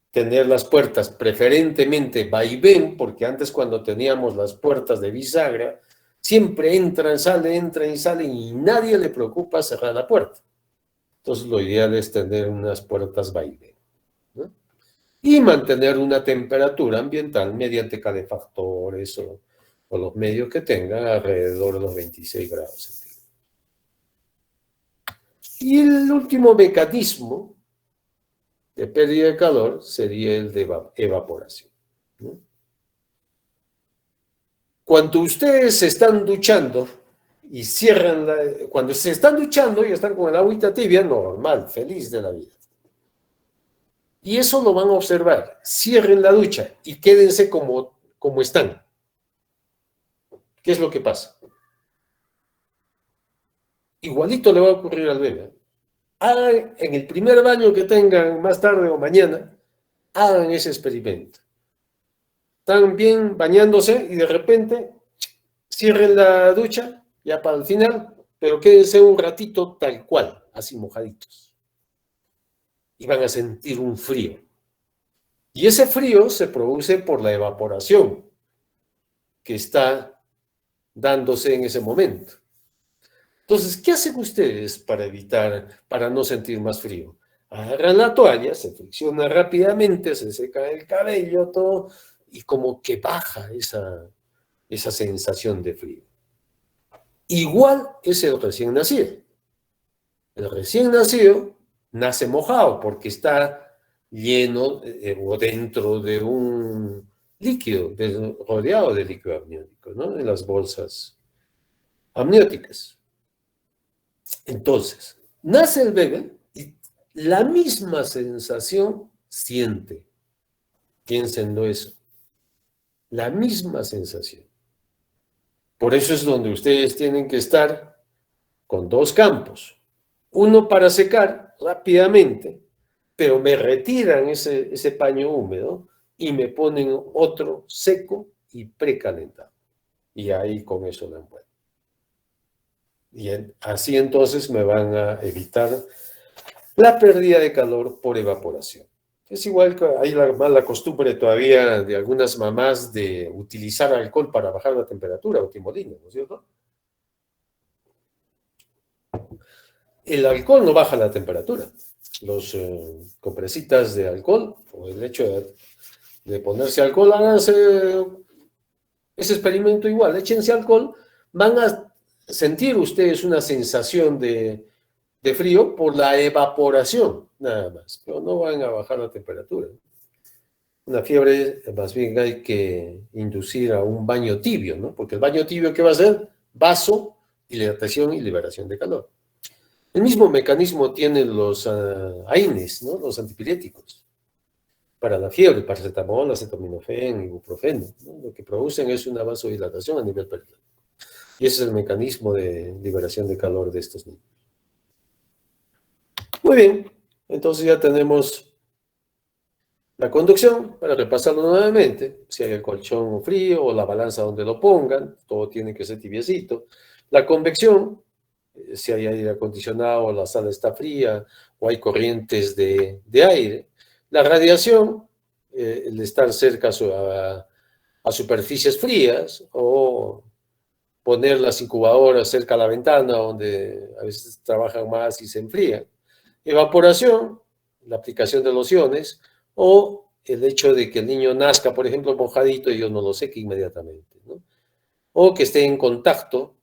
tener las puertas preferentemente vaivén, porque antes cuando teníamos las puertas de bisagra, siempre entran y salen y nadie le preocupa cerrar la puerta. Entonces lo ideal es tener unas puertas vaivén, ¿no? Y mantener una temperatura ambiental mediante calefactores o los medios que tengan alrededor de los 26 grados centígrados. Y el último mecanismo de pérdida de calor sería el de evaporación, ¿no? Cuando ustedes se están duchando y cierran cuando se están duchando y están con el agüita tibia, normal, feliz de la vida. Y eso lo van a observar. Cierren la ducha y quédense como están. ¿Qué es lo que pasa? Igualito le va a ocurrir al bebé. Hagan en el primer baño que tengan más tarde o mañana, hagan ese experimento. Están bien bañándose y de repente cierren la ducha ya para el final, pero quédense un ratito tal cual, así mojaditos. Y van a sentir un frío. Y ese frío se produce por la evaporación que está dándose en ese momento. Entonces, ¿qué hacen ustedes para no sentir más frío? Agarran la toalla, se fricciona rápidamente, se seca el cabello, todo, y como que baja esa sensación de frío. Igual es el recién nacido. El recién nacido nace mojado porque está lleno o dentro de un líquido, rodeado de líquido amniótico, ¿no? En las bolsas amnióticas. Entonces, nace el bebé y la misma sensación siente. Piénsenlo eso. La misma sensación. Por eso es donde ustedes tienen que estar con dos campos. Uno para secar rápidamente, pero me retiran ese paño húmedo y me ponen otro seco y precalentado. Y ahí con eso lo envuelvo. Y así entonces me van a evitar la pérdida de calor por evaporación. Es igual que hay la mala costumbre todavía de algunas mamás de utilizar alcohol para bajar la temperatura o timolina, ¿no es cierto? El alcohol no baja la temperatura. Los compresitas de alcohol o el hecho de ponerse alcohol, háganse ese experimento igual, échense alcohol, van a sentir ustedes una sensación de frío por la evaporación, nada más, pero no van a bajar la temperatura. Una fiebre, más bien hay que inducir a un baño tibio, ¿no? Porque el baño tibio, ¿qué va a hacer? Vaso, dilatación y liberación de calor. El mismo mecanismo tienen los AINES, ¿no? Los antipiréticos. Para la fiebre, paracetamol, acetaminofén, ibuprofeno, ¿no? Lo que producen es una vasodilatación a nivel periférico. Y ese es el mecanismo de liberación de calor de estos niños. Muy bien, entonces ya tenemos la conducción, para repasarlo nuevamente, si hay el colchón frío o la balanza donde lo pongan, todo tiene que ser tibiecito. La convección, si hay aire acondicionado, la sala está fría o hay corrientes de aire. La radiación, el estar cerca a superficies frías o poner las incubadoras cerca a la ventana donde a veces trabajan más y se enfrían. Evaporación, la aplicación de lociones o el hecho de que el niño nazca, por ejemplo, mojadito y yo no lo seque inmediatamente, ¿no? O que esté en contacto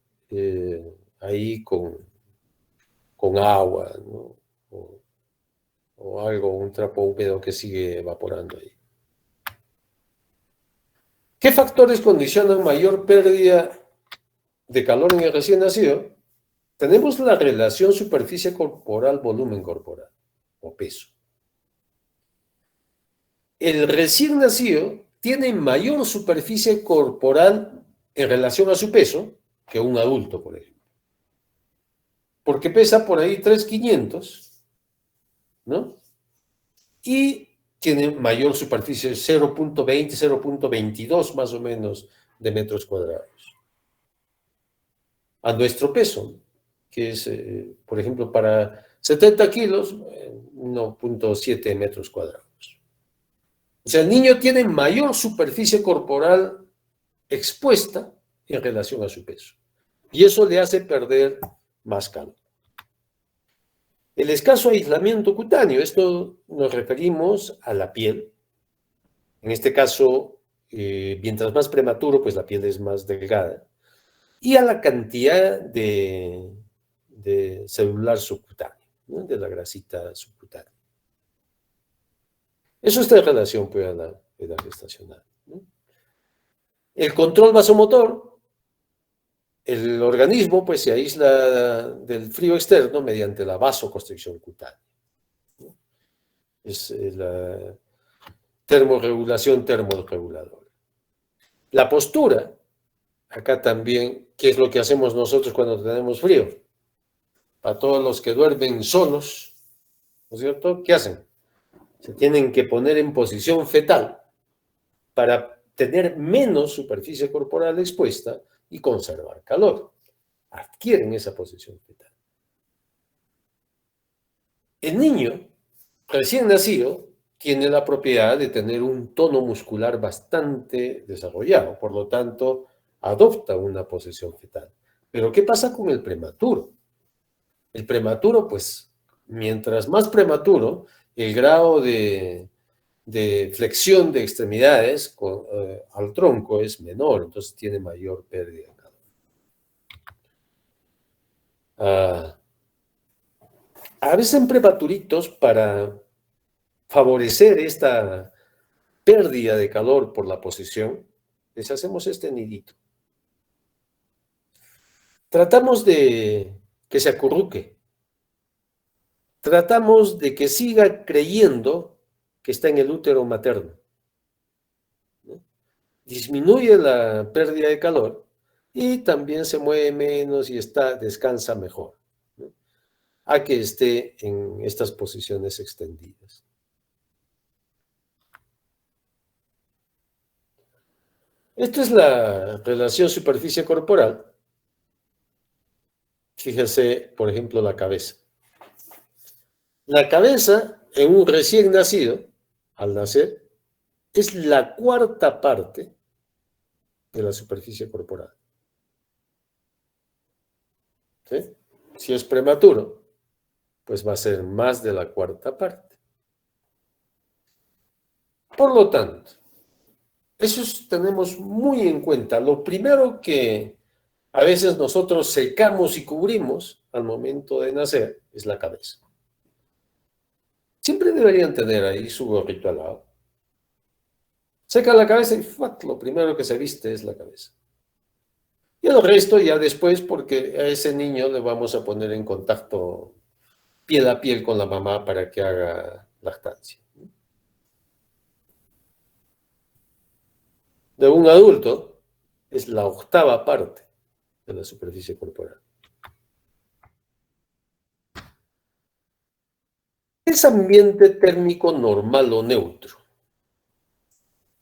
ahí con agua, ¿no? O algo, un trapo húmedo que sigue evaporando ahí. ¿Qué factores condicionan mayor pérdida de calor en el recién nacido? Tenemos la relación superficie corporal-volumen corporal o peso. El recién nacido tiene mayor superficie corporal en relación a su peso que un adulto, por ejemplo. Porque pesa por ahí 3.500, ¿no? Y tiene mayor superficie, 0.20, 0.22 más o menos de metros cuadrados. A nuestro peso, que es, por ejemplo, para 70 kilos, 1.7 metros cuadrados. O sea, el niño tiene mayor superficie corporal expuesta en relación a su peso. Y eso le hace perder más calor. El escaso aislamiento cutáneo, esto nos referimos a la piel. En este caso, mientras más prematuro, pues la piel es más delgada. Y a la cantidad de celular subcutáneo, ¿no? De la grasita subcutánea. Eso está en relación pues, a la edad gestacional, ¿no? El control vasomotor, el organismo pues, se aísla del frío externo mediante la vasoconstricción cutánea, ¿no? Es la termorregulación termorreguladora. La postura, acá también, ¿qué es lo que hacemos nosotros cuando tenemos frío? A todos los que duermen solos, ¿no es cierto? ¿Qué hacen? Se tienen que poner en posición fetal para tener menos superficie corporal expuesta y conservar calor. Adquieren esa posición fetal. El niño recién nacido tiene la propiedad de tener un tono muscular bastante desarrollado, por lo tanto, adopta una posición fetal. Pero ¿qué pasa con el prematuro? El prematuro, pues, mientras más prematuro, el grado de flexión de extremidades al tronco es menor, entonces tiene mayor pérdida de calor. A veces en prematuritos, para favorecer esta pérdida de calor por la posición, les hacemos este nidito. Tratamos de que se acurruque. Tratamos de que siga creyendo que está en el útero materno, ¿no? Disminuye la pérdida de calor y también se mueve menos y descansa mejor, ¿no? A que esté en estas posiciones extendidas. Esta es la relación superficie corporal. Fíjense, por ejemplo, la cabeza. La cabeza en un recién nacido, al nacer, es la cuarta parte de la superficie corporal. ¿Sí? Si es prematuro, pues va a ser más de la cuarta parte. Por lo tanto, eso tenemos muy en cuenta. Lo primero que a veces nosotros secamos y cubrimos al momento de nacer es la cabeza. Siempre deberían tener ahí su gorrito al lado. Seca la cabeza y ¡fuat! Lo primero que se viste es la cabeza. Y el resto ya después, porque a ese niño le vamos a poner en contacto piel a piel con la mamá para que haga lactancia. De un adulto es la octava parte de la superficie corporal. Es ambiente térmico normal o neutro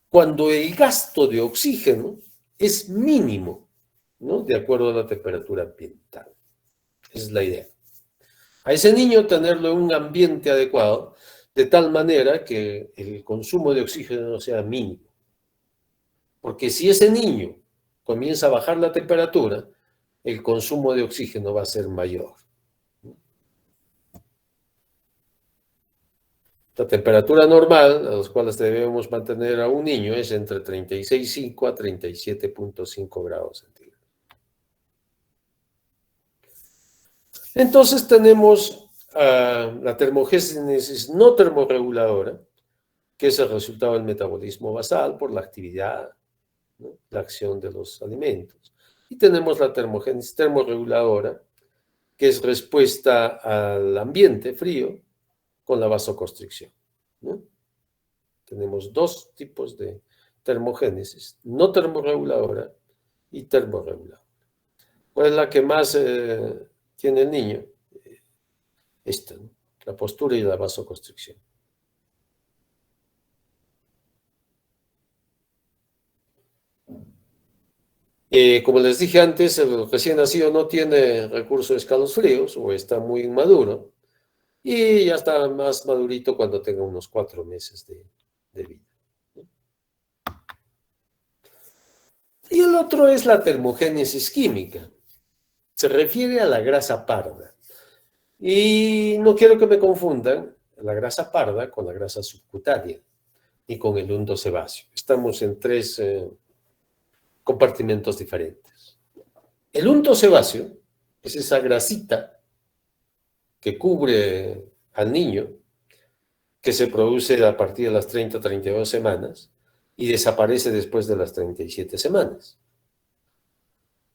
cuando el gasto de oxígeno es mínimo, ¿no? De acuerdo a la temperatura ambiental. Esa es la idea. A ese niño tenerlo en un ambiente adecuado, de tal manera que el consumo de oxígeno sea mínimo. Porque si ese niño comienza a bajar la temperatura, el consumo de oxígeno va a ser mayor. La temperatura normal, a las cuales debemos mantener a un niño, es entre 36,5 a 37,5 grados centígrados. Entonces tenemos la termogénesis no termorreguladora, que es el resultado del metabolismo basal por la actividad, ¿no? La acción de los alimentos. Y tenemos la termogénesis termorreguladora, que es respuesta al ambiente frío con la vasoconstricción, ¿no? Tenemos dos tipos de termogénesis, no termorreguladora y termorreguladora. ¿Cuál es la que más tiene el niño? Esta, ¿no? La postura y la vasoconstricción. Como les dije antes, el recién nacido no tiene recurso de escalofríos o está muy inmaduro y ya está más madurito cuando tenga unos 4 meses de vida. Y el otro es la termogénesis química. Se refiere a la grasa parda. Y no quiero que me confundan la grasa parda con la grasa subcutánea y con el unto sebáceo. Estamos en 3 compartimentos diferentes. El unto sebáceo es esa grasita que cubre al niño, que se produce a partir de las 30 32 semanas y desaparece después de las 37 semanas.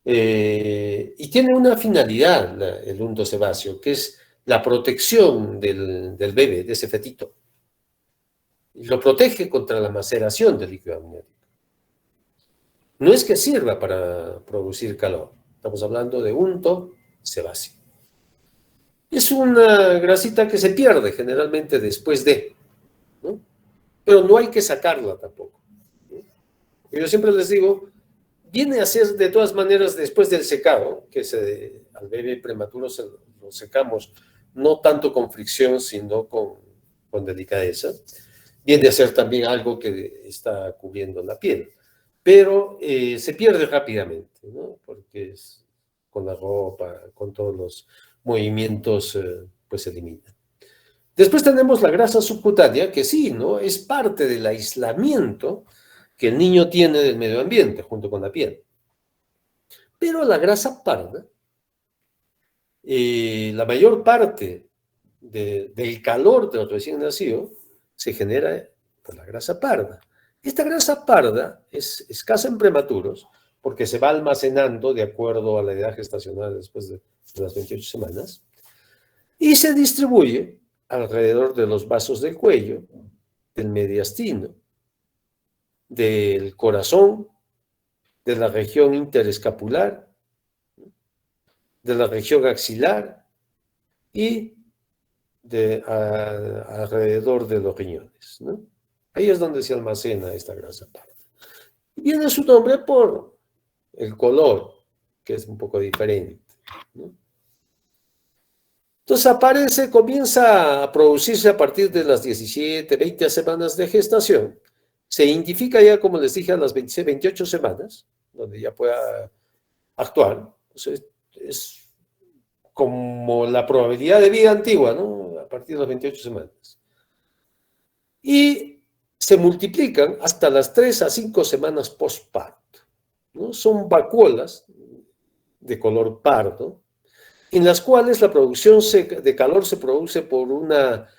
Y tiene una finalidad el unto sebáceo, que es la protección del bebé, de ese fetito. Y lo protege contra la maceración del líquido amniótico. No es que sirva para producir calor, estamos hablando de unto sebáceo. Es una grasita que se pierde generalmente después de, ¿no? Pero no hay que sacarla tampoco, ¿no? Yo siempre les digo, viene a ser de todas maneras después del secado, que al bebé prematuro lo secamos no tanto con fricción, sino con delicadeza. Viene a ser también algo que está cubriendo la piel, pero se pierde rápidamente, ¿no? Porque con la ropa, con todos los movimientos, pues se elimina. Después tenemos la grasa subcutánea, que sí, ¿no? Es parte del aislamiento que el niño tiene del medio ambiente, junto con la piel. Pero la grasa parda, la mayor parte del calor del recién nacido se genera por la grasa parda. Esta grasa parda es escasa en prematuros porque se va almacenando de acuerdo a la edad gestacional después de las 28 semanas y se distribuye alrededor de los vasos del cuello, del mediastino, del corazón, de la región interescapular, de la región axilar y alrededor de los riñones, ¿no? Ahí es donde se almacena esta grasa parda. Viene su nombre por el color, que es un poco diferente, ¿no? Entonces comienza a producirse a partir de las 17, 20 semanas de gestación. Se identifica ya, como les dije, a las 26, 28 semanas, donde ya pueda actuar. Entonces, es como la probabilidad de vida antigua, ¿no? A partir de las 28 semanas. Y se multiplican hasta las 3 a 5 semanas postparto, ¿no? Son vacuolas de color pardo, en las cuales la producción de calor se produce por una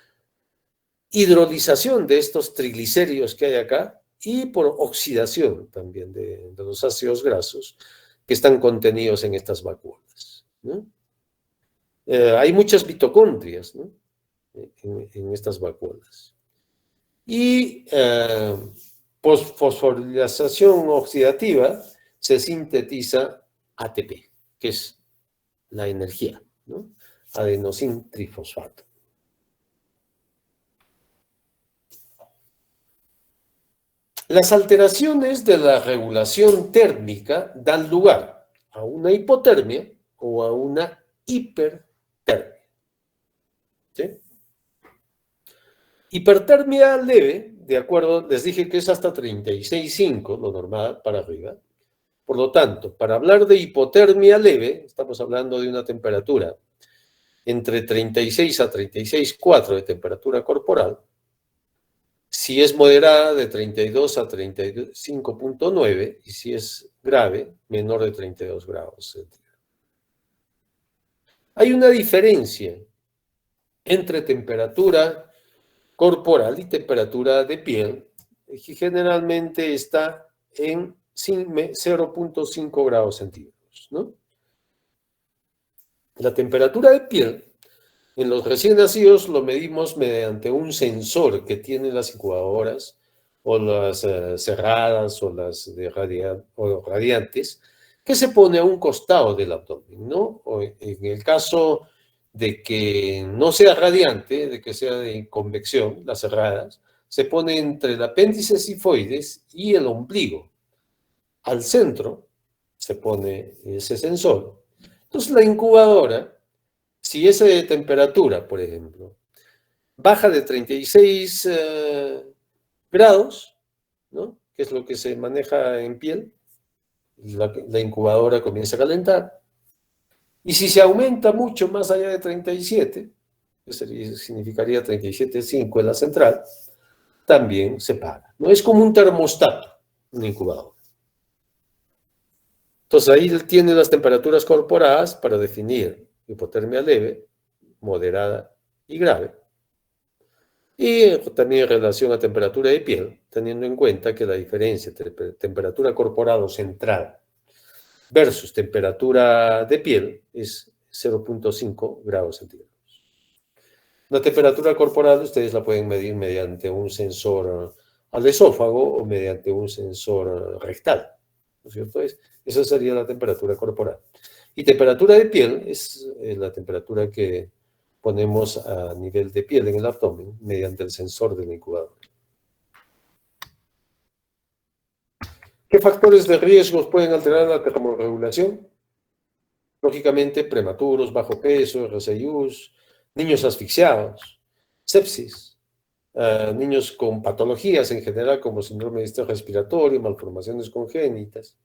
hidrolización de estos triglicéridos que hay acá y por oxidación también de los ácidos grasos que están contenidos en estas vacuolas, ¿no? Hay muchas mitocondrias, ¿no? en estas vacuolas. Y por fosforilación oxidativa se sintetiza ATP, que es la energía, ¿no? Adenosín trifosfato. Las alteraciones de la regulación térmica dan lugar a una hipotermia o a una hipertermia. ¿Sí? Hipertermia leve, de acuerdo, les dije que es hasta 36,5, lo normal para arriba. Por lo tanto, para hablar de hipotermia leve, estamos hablando de una temperatura entre 36 a 36,4 de temperatura corporal. Si es moderada, de 32 a 35,9, y si es grave, menor de 32 grados centígrados. Hay una diferencia entre temperatura corporal y temperatura de piel, que generalmente está en 0,5 grados centígrados, ¿no? La temperatura de piel en los recién nacidos lo medimos mediante un sensor que tienen las incubadoras o las cerradas o las radiantes, que se pone a un costado del abdomen, ¿no? O en el caso de que no sea radiante, de que sea de convección, las cerradas, se pone entre el apéndice sifoides y el ombligo. Al centro se pone ese sensor. Entonces la incubadora, si esa temperatura, por ejemplo, baja de 36 grados, ¿no? Que es lo que se maneja en piel, la incubadora comienza a calentar. Y si se aumenta mucho más allá de 37, que significaría 37,5 en la central, también se para, ¿no? Es como un termostato, un incubador. Entonces ahí tiene las temperaturas corporales para definir hipotermia leve, moderada y grave. Y también en relación a temperatura de piel, teniendo en cuenta que la diferencia entre temperatura corporal o central versus temperatura de piel es 0,5 grados centígrados. La temperatura corporal ustedes la pueden medir mediante un sensor al esófago o mediante un sensor rectal, ¿no es cierto? Esa sería la temperatura corporal. Y temperatura de piel es la temperatura que ponemos a nivel de piel en el abdomen mediante el sensor del incubador. ¿Qué factores de riesgos pueden alterar la termorregulación? Lógicamente, prematuros, bajo peso, RCIUs, niños asfixiados, sepsis, niños con patologías en general como síndrome de distrés respiratorio, malformaciones congénitas.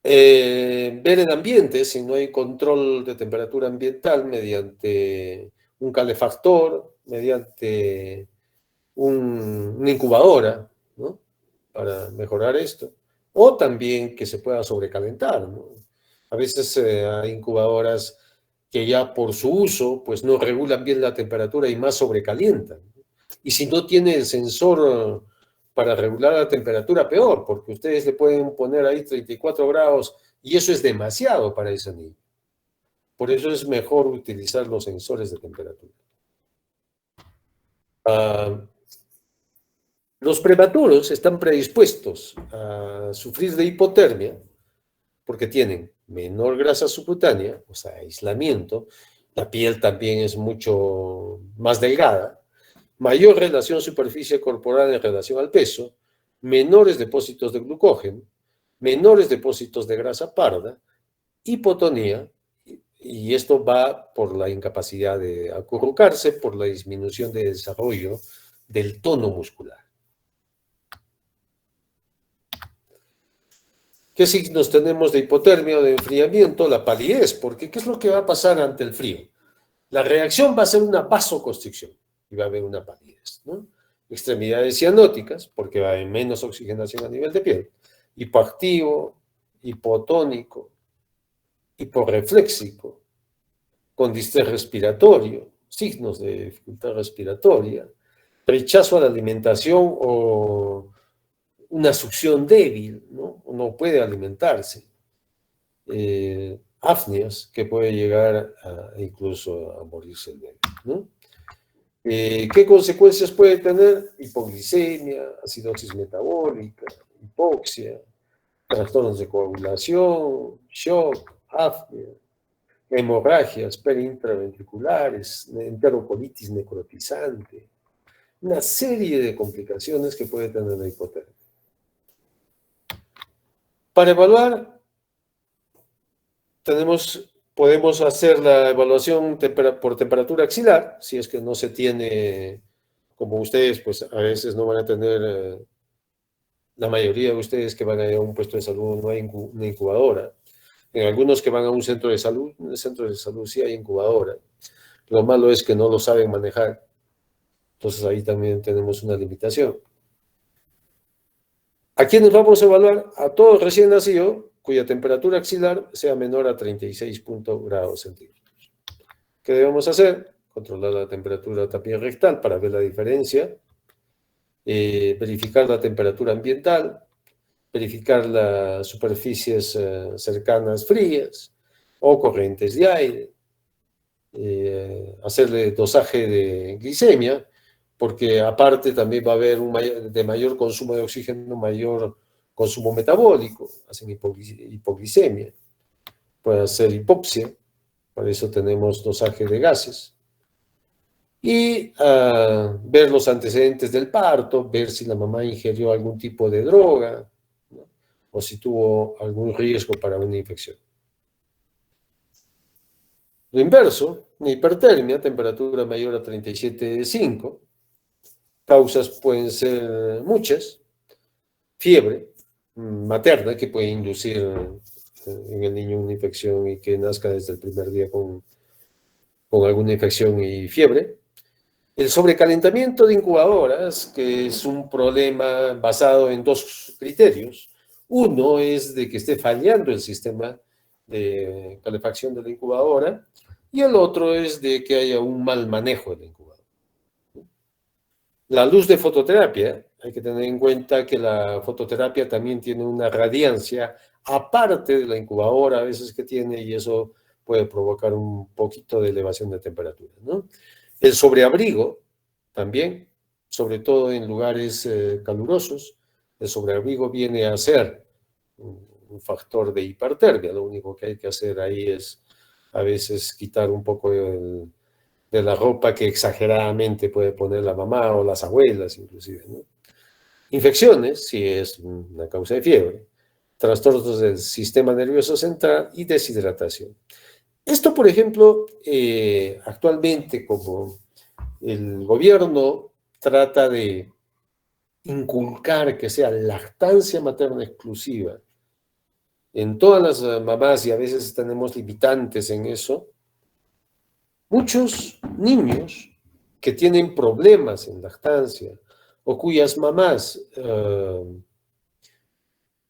Ver el ambiente, si no hay control de temperatura ambiental mediante un calefactor, mediante una incubadora, ¿no? Para mejorar esto. O también que se pueda sobrecalentar, ¿no? A veces hay incubadoras que ya por su uso pues no regulan bien la temperatura y más sobrecalientan. Y si no tiene el sensor para regular la temperatura, peor, porque ustedes le pueden poner ahí 34 grados y eso es demasiado para ese niño. Por eso es mejor utilizar los sensores de temperatura. Los prematuros están predispuestos a sufrir de hipotermia porque tienen menor grasa subcutánea, o sea, aislamiento, la piel también es mucho más delgada, mayor relación superficie corporal en relación al peso, menores depósitos de glucógeno, menores depósitos de grasa parda, hipotonía, y esto va por la incapacidad de acurrucarse, por la disminución de desarrollo del tono muscular. ¿Qué signos tenemos de hipotermia o de enfriamiento? La palidez, porque ¿qué es lo que va a pasar ante el frío? La reacción va a ser una vasoconstricción y va a haber una palidez, ¿no? Extremidades cianóticas, porque va a haber menos oxigenación a nivel de piel, hipoactivo, hipotónico, hiporrefléxico, con distrés respiratorio, signos de dificultad respiratoria, rechazo a la alimentación o una succión débil, ¿no? No puede alimentarse. Apneas, que puede llegar incluso a morirse el bebé, ¿no? ¿Qué consecuencias puede tener? Hipoglicemia, acidosis metabólica, hipoxia, trastornos de coagulación, shock, apnea, hemorragias perintraventriculares, enterocolitis necrotizante, una serie de complicaciones que puede tener la hipotermia. Para evaluar, podemos hacer la evaluación por temperatura axilar, si es que no se tiene, como ustedes, pues a veces no van a tener, la mayoría de ustedes que van a ir a un puesto de salud no hay una incubadora. En algunos que van a un centro de salud, en el centro de salud sí hay incubadora. Lo malo es que no lo saben manejar. Entonces ahí también tenemos una limitación. ¿A quiénes vamos a evaluar? A todos recién nacidos cuya temperatura axilar sea menor a 36 grados centígrados. ¿Qué debemos hacer? Controlar la temperatura también rectal para ver la diferencia, verificar la temperatura ambiental, verificar las superficies cercanas frías o corrientes de aire, hacerle dosaje de glicemia, porque aparte también va a haber de mayor consumo de oxígeno, mayor consumo metabólico, hacen hipoglicemia, puede hacer hipoxia, por eso tenemos dosaje de gases. Y ver los antecedentes del parto, ver si la mamá ingirió algún tipo de droga, ¿no? O si tuvo algún riesgo para una infección. Lo inverso, una hipertermia, temperatura mayor a 37,5. Causas pueden ser muchas. Fiebre materna, que puede inducir en el niño una infección y que nazca desde el primer día con alguna infección y fiebre. El sobrecalentamiento de incubadoras, que es un problema basado en dos criterios. Uno es de que esté fallando el sistema de calefacción de la incubadora y el otro es de que haya un mal manejo de la incubadora. La luz de fototerapia, hay que tener en cuenta que la fototerapia también tiene una radiancia aparte de la incubadora a veces que tiene y eso puede provocar un poquito de elevación de temperatura, ¿no? El sobreabrigo también, sobre todo en lugares calurosos, el sobreabrigo viene a ser un factor de hipertermia. Lo único que hay que hacer ahí es a veces quitar un poco de la ropa que exageradamente puede poner la mamá o las abuelas inclusive, ¿no? Infecciones, si es una causa de fiebre, trastornos del sistema nervioso central y deshidratación. Esto, por ejemplo, actualmente como el gobierno trata de inculcar que sea lactancia materna exclusiva en todas las mamás y a veces tenemos limitantes en eso, muchos niños que tienen problemas en lactancia o cuyas mamás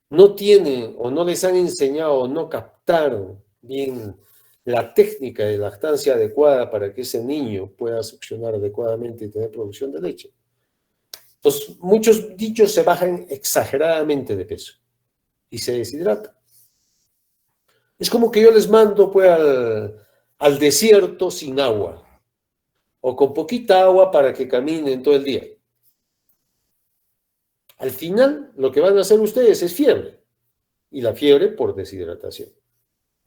no tienen o no les han enseñado o no captaron bien la técnica de lactancia adecuada para que ese niño pueda succionar adecuadamente y tener producción de leche, Entonces, muchos niños se bajan exageradamente de peso y se deshidratan. Es como que yo les mando pues, al desierto sin agua o con poquita agua para que caminen todo el día. Al final, lo que van a hacer ustedes es fiebre, y la fiebre por deshidratación.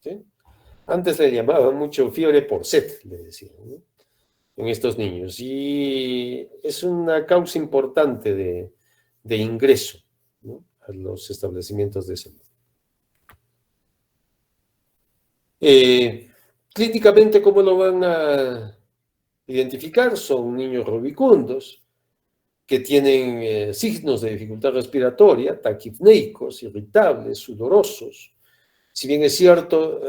¿Sí? Antes le llamaban mucho fiebre por sed, le decían, ¿no? En estos niños. Y es una causa importante de ingreso, ¿no? A los establecimientos de salud. Clínicamente, ¿cómo lo van a identificar? Son niños rubicundos que tienen signos de dificultad respiratoria, taquipneicos, irritables, sudorosos. Si bien es cierto,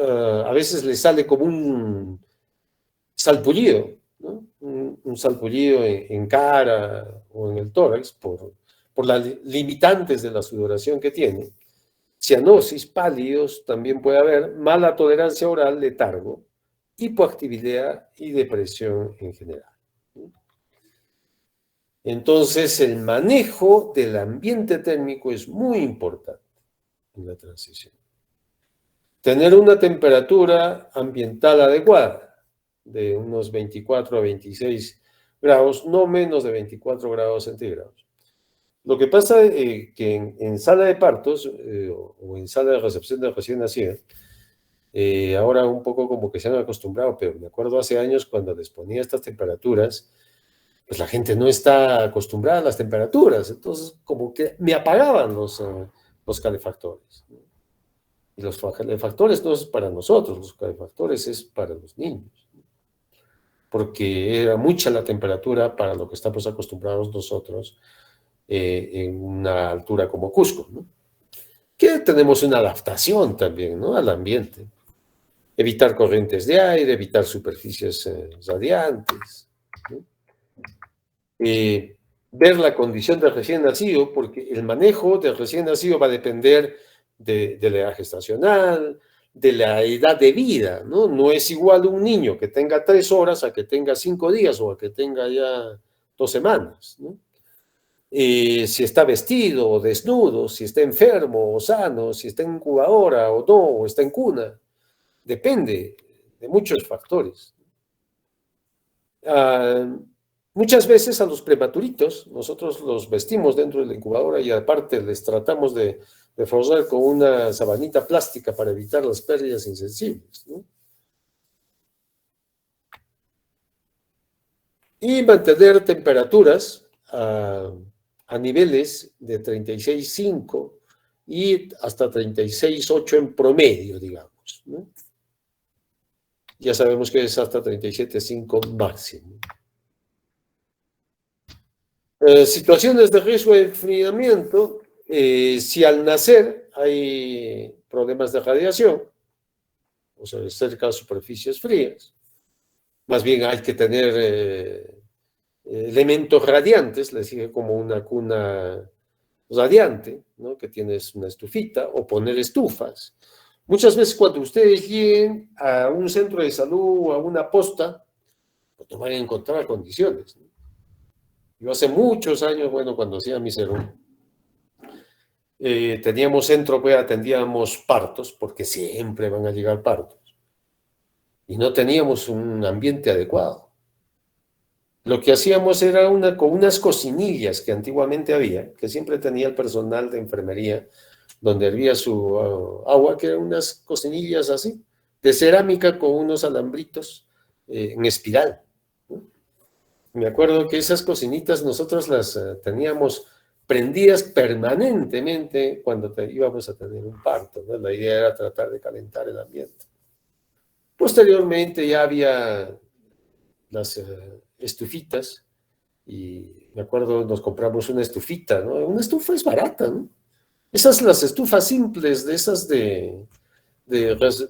a veces les sale como un salpullido, ¿no? Un salpullido en cara o en el tórax por las limitantes de la sudoración que tienen. Cianosis, pálidos, también puede haber, mala tolerancia oral, letargo, hipoactividad y depresión en general. Entonces, el manejo del ambiente térmico es muy importante en la transición. Tener una temperatura ambiental adecuada, de unos 24 a 26 grados, no menos de 24 grados centígrados. Lo que pasa es que en sala de partos o en sala de recepción de recién nacidos, ahora un poco como que se han acostumbrado, pero me acuerdo hace años cuando les ponía estas temperaturas, pues la gente no está acostumbrada a las temperaturas, entonces como que me apagaban los calefactores, ¿no? Y los calefactores no es para nosotros, los calefactores es para los niños, ¿no? Porque era mucha la temperatura para lo que estamos acostumbrados nosotros en una altura como Cusco, ¿no? Que tenemos una adaptación también, ¿no? Al ambiente. Evitar corrientes de aire, evitar superficies radiantes, ¿no? Ver la condición del recién nacido, porque el manejo del recién nacido va a depender de la edad gestacional, de la edad de vida, ¿no? No es igual un niño que tenga 3 horas a que tenga 5 días o a que tenga ya 2 semanas, ¿no? Si está vestido o desnudo, si está enfermo o sano, si está en incubadora o no, o está en cuna, depende de muchos factores. Muchas veces a los prematuritos nosotros los vestimos dentro de la incubadora y aparte les tratamos de forzar con una sabanita plástica para evitar las pérdidas insensibles, ¿no? Y mantener temperaturas a niveles de 36,5 y hasta 36,8 en promedio, digamos, ¿no? Ya sabemos que es hasta 37,5 máximo. Situaciones de riesgo de enfriamiento, si al nacer hay problemas de radiación, o sea, cerca de superficies frías, más bien hay que tener elementos radiantes, les dije como una cuna radiante, ¿no? Que tienes una estufita, o poner estufas. Muchas veces cuando ustedes lleguen a un centro de salud o a una posta, pues no van a encontrar condiciones, ¿no? Yo hace muchos años, bueno, cuando hacía mi serón, teníamos centro, pues atendíamos partos, porque siempre van a llegar partos, y no teníamos un ambiente adecuado. Lo que hacíamos era con unas cocinillas que antiguamente había, que siempre tenía el personal de enfermería, donde hervía su agua, que eran unas cocinillas así, de cerámica con unos alambritos en espiral, ¿no? Me acuerdo que esas cocinitas nosotros las teníamos prendidas permanentemente cuando íbamos a tener un parto, ¿no? La idea era tratar de calentar el ambiente. Posteriormente ya había las estufitas, y me acuerdo nos compramos una estufita, ¿no? Una estufa es barata, ¿no? Esas las estufas simples, de esas de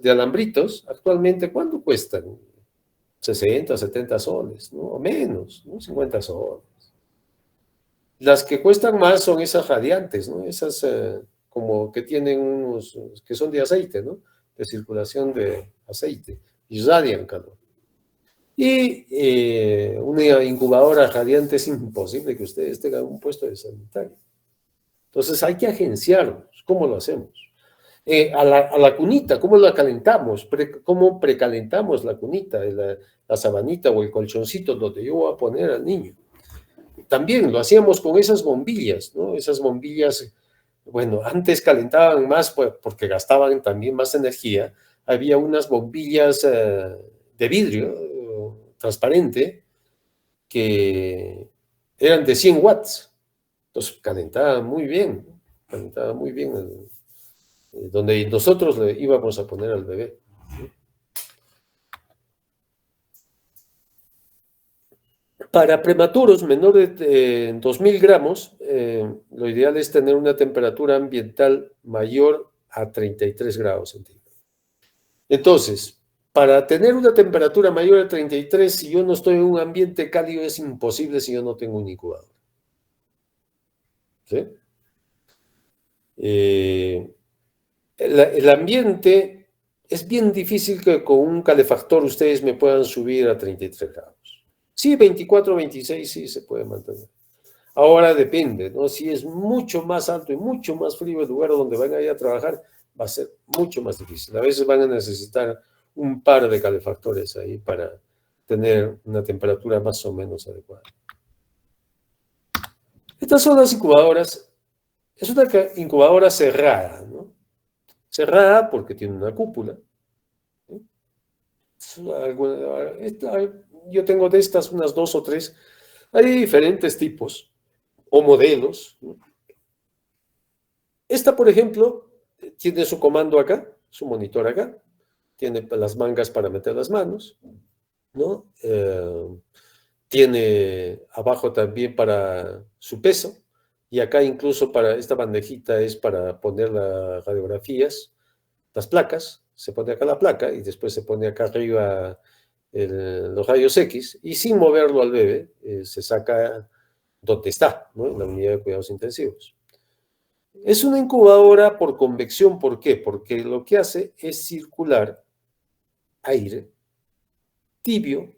alambritos, actualmente, ¿cuánto cuestan? 60, 70 soles, ¿no? O menos, ¿no? 50 soles. Las que cuestan más son esas radiantes, ¿no? Esas como que tienen unos, que son de aceite, ¿no? De circulación de aceite, y radian calor. Y una incubadora radiante es imposible que ustedes tengan un puesto de sanitario. Entonces hay que agenciarnos. ¿Cómo lo hacemos? A la cunita, ¿cómo la calentamos? ¿Cómo precalentamos la cunita, la sabanita o el colchoncito donde yo voy a poner al niño? También lo hacíamos con esas bombillas, ¿no? Esas bombillas, bueno, antes calentaban más porque gastaban también más energía. Había unas bombillas de vidrio transparente que eran de 100 watts. Entonces calentaba muy bien, ¿no? Calentaba muy bien donde nosotros le íbamos a poner al bebé. Para prematuros menores de 2000 gramos, lo ideal es tener una temperatura ambiental mayor a 33 grados centígrados. Entonces, para tener una temperatura mayor a 33, si yo no estoy en un ambiente cálido, es imposible si yo no tengo un incubador. ¿Sí? El ambiente es bien difícil que con un calefactor ustedes me puedan subir a 33 grados. Sí, 24, 26 sí se puede mantener. Ahora depende, ¿no? Si es mucho más alto y mucho más frío el lugar donde van a ir a trabajar, va a ser mucho más difícil. A veces van a necesitar un par de calefactores ahí para tener una temperatura más o menos adecuada. Estas son las incubadoras. Es una incubadora cerrada, ¿no? Cerrada porque tiene una cúpula. Yo tengo de estas unas 2 o 3. Hay diferentes tipos o modelos, ¿no? Esta, por ejemplo, tiene su comando acá, su monitor acá, tiene las mangas para meter las manos, ¿no? Tiene abajo también para su peso, y acá incluso para esta bandejita es para poner las radiografías, las placas, se pone acá la placa y después se pone acá arriba los rayos X, y sin moverlo al bebé, se saca donde está, ¿no? En la unidad de cuidados intensivos. Es una incubadora por convección, ¿por qué? Porque lo que hace es circular aire tibio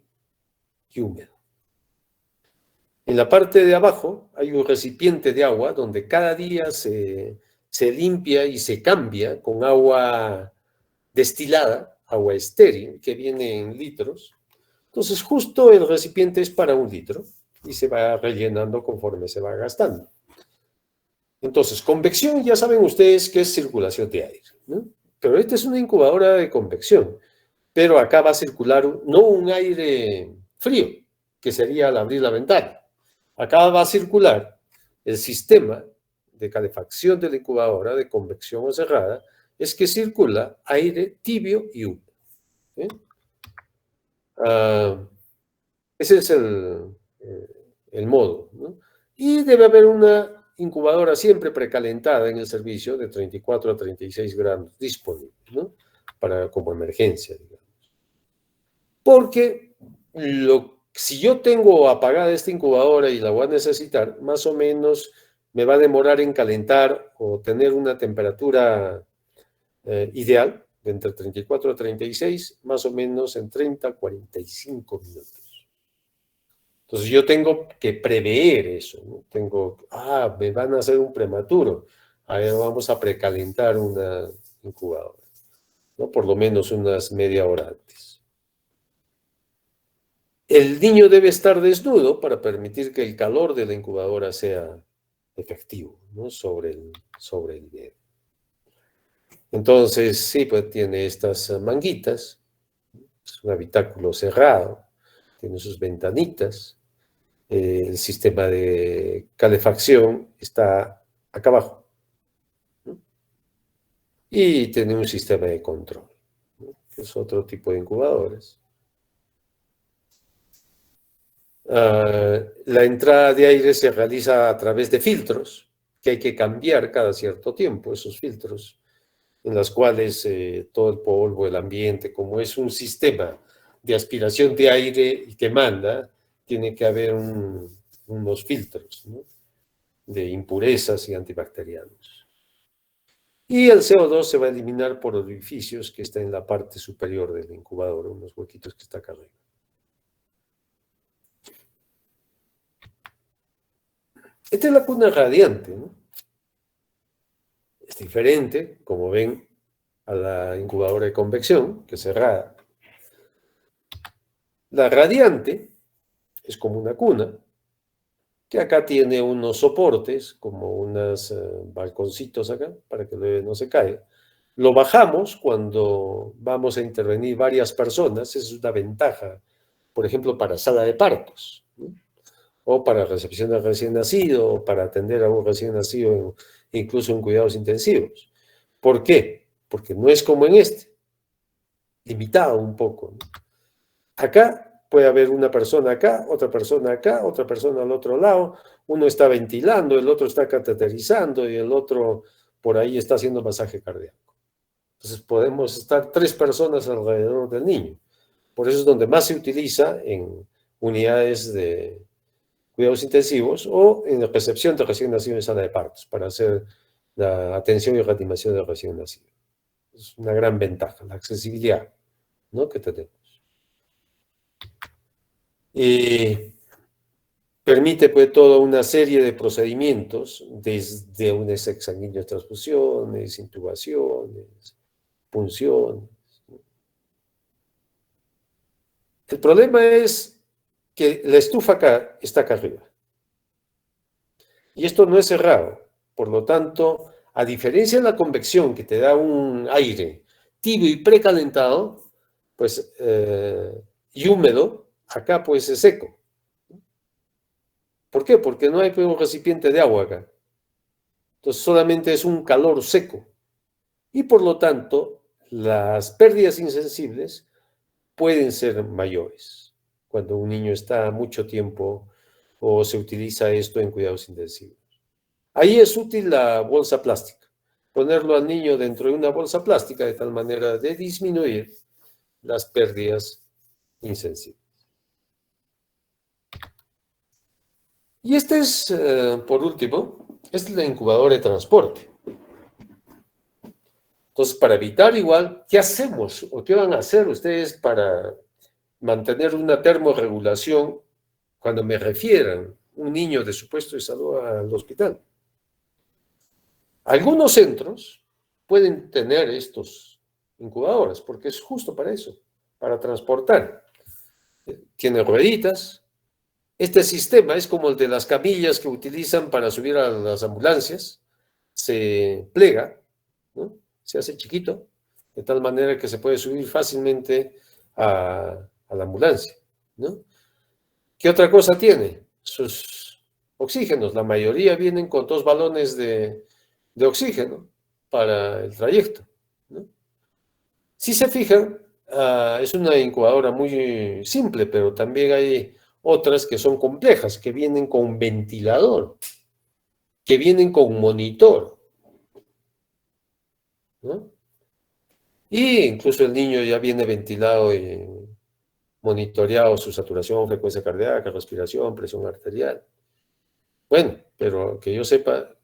y húmedo. En la parte de abajo hay un recipiente de agua donde cada día se limpia y se cambia con agua destilada, agua estéril, que viene en litros. Entonces, justo el recipiente es para 1 litro y se va rellenando conforme se va gastando. Entonces, convección, ya saben ustedes que es circulación de aire, ¿no? Pero esta es una incubadora de convección, pero acá va a circular no un aire frío, que sería al abrir la ventana. Acá va a circular el sistema de calefacción de la incubadora de convección o cerrada, es que circula aire tibio y húmedo. ¿Sí? Ese es el modo, ¿no? Y debe haber una incubadora siempre precalentada en el servicio de 34 a 36 grados disponible, ¿no? Como emergencia, digamos. Porque si yo tengo apagada esta incubadora y la voy a necesitar, más o menos me va a demorar en calentar o tener una temperatura ideal de entre 34 a 36, más o menos en 30 a 45 minutos. Entonces yo tengo que prever eso, ¿no? Me van a hacer un prematuro. Ahí vamos a precalentar una incubadora, ¿no? Por lo menos unas media hora antes. El niño debe estar desnudo para permitir que el calor de la incubadora sea efectivo, ¿no? sobre el bebé. Entonces, sí, pues tiene estas manguitas, es un habitáculo cerrado, tiene sus ventanitas. El sistema de calefacción está acá abajo, ¿no? Y tiene un sistema de control, ¿no? Que es otro tipo de incubadores. La entrada de aire se realiza a través de filtros, que hay que cambiar cada cierto tiempo, esos filtros, en los cuales todo el polvo, el ambiente, como es un sistema de aspiración de aire y que manda, tiene que haber unos filtros, ¿no? De impurezas y antibacterianos. Y el CO2 se va a eliminar por orificios que están en la parte superior del incubador, unos huequitos que está acá arriba. Esta es la cuna radiante, ¿no? Es diferente, como ven, a la incubadora de convección, que es cerrada. La radiante es como una cuna, que acá tiene unos soportes, como unos balconcitos acá, para que el bebé no se caiga. Lo bajamos cuando vamos a intervenir varias personas, esa es una ventaja, por ejemplo, para sala de partos, ¿no? O para recepción del recién nacido, o para atender a un recién nacido, incluso en cuidados intensivos. ¿Por qué? Porque no es como en este, limitado un poco, ¿no? Acá puede haber una persona acá, otra persona al otro lado, uno está ventilando, el otro está cateterizando y el otro por ahí está haciendo masaje cardíaco. Entonces podemos estar 3 personas alrededor del niño. Por eso es donde más se utiliza en unidades de cuidados intensivos o en la recepción de recién nacido en sala de partos para hacer la atención y reanimación del recién nacido. Es una gran ventaja, la accesibilidad, ¿no?, que tenemos. Permite pues toda una serie de procedimientos, desde unas exsanguíneas transfusiones, intubaciones, punciones. El problema es que la estufa acá está acá arriba. Y esto no es cerrado. Por lo tanto, a diferencia de la convección que te da un aire tibio y precalentado, pues, y húmedo, acá pues es seco. ¿Por qué? Porque no hay un recipiente de agua acá. Entonces solamente es un calor seco. Y por lo tanto, las pérdidas insensibles pueden ser mayores cuando un niño está mucho tiempo o se utiliza esto en cuidados intensivos. Ahí es útil la bolsa plástica. Ponerlo al niño dentro de una bolsa plástica de tal manera de disminuir las pérdidas insensibles. Y este es, por último, es la incubadora de transporte. Entonces, para evitar igual, ¿qué hacemos o qué van a hacer ustedes para mantener una termorregulación cuando me refieran un niño de su puesto de salud al hospital? Algunos centros pueden tener estos incubadoras porque es justo para eso, para transportar. Tiene rueditas. Este sistema es como el de las camillas que utilizan para subir a las ambulancias. Se plega, ¿no? Se hace chiquito, de tal manera que se puede subir fácilmente a la ambulancia, ¿no? ¿Qué otra cosa tiene? Sus oxígenos. La mayoría vienen con 2 balones de oxígeno para el trayecto, ¿no? Si se fijan, es una incubadora muy simple, pero también hay otras que son complejas, que vienen con ventilador, que vienen con monitor, ¿no? Y incluso el niño ya viene ventilado y monitoreado su saturación, frecuencia cardíaca, respiración, presión arterial. Bueno, pero que yo sepa,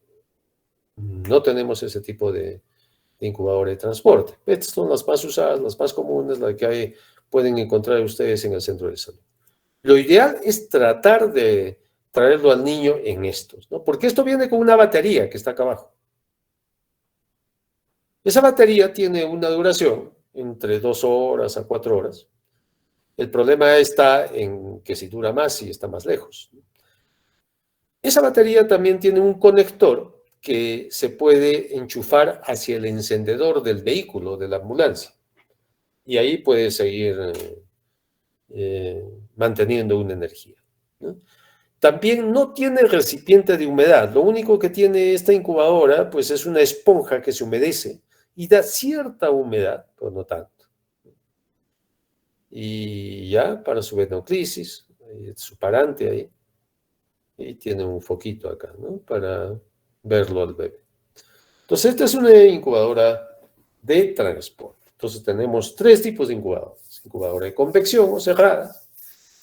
no tenemos ese tipo de incubadora de transporte. Estas son las más usadas, las más comunes, las que pueden encontrar ustedes en el centro de salud. Lo ideal es tratar de traerlo al niño en estos, ¿no? Porque esto viene con una batería que está acá abajo. Esa batería tiene una duración entre 2 horas a 4 horas. El problema está en que si dura más y está más lejos. Esa batería también tiene un conector que se puede enchufar hacia el encendedor del vehículo, de la ambulancia. Y ahí puede seguir manteniendo una energía, ¿no? También no tiene recipiente de humedad. Lo único que tiene esta incubadora, pues, es una esponja que se humedece y da cierta humedad, pero no tanto. Y ya para su venoclisis, su parante ahí, y tiene un foquito acá, ¿no?, para verlo al bebé. Entonces, esta es una incubadora de transporte. Entonces, tenemos 3 tipos de incubadoras: incubadora de convección o cerrada,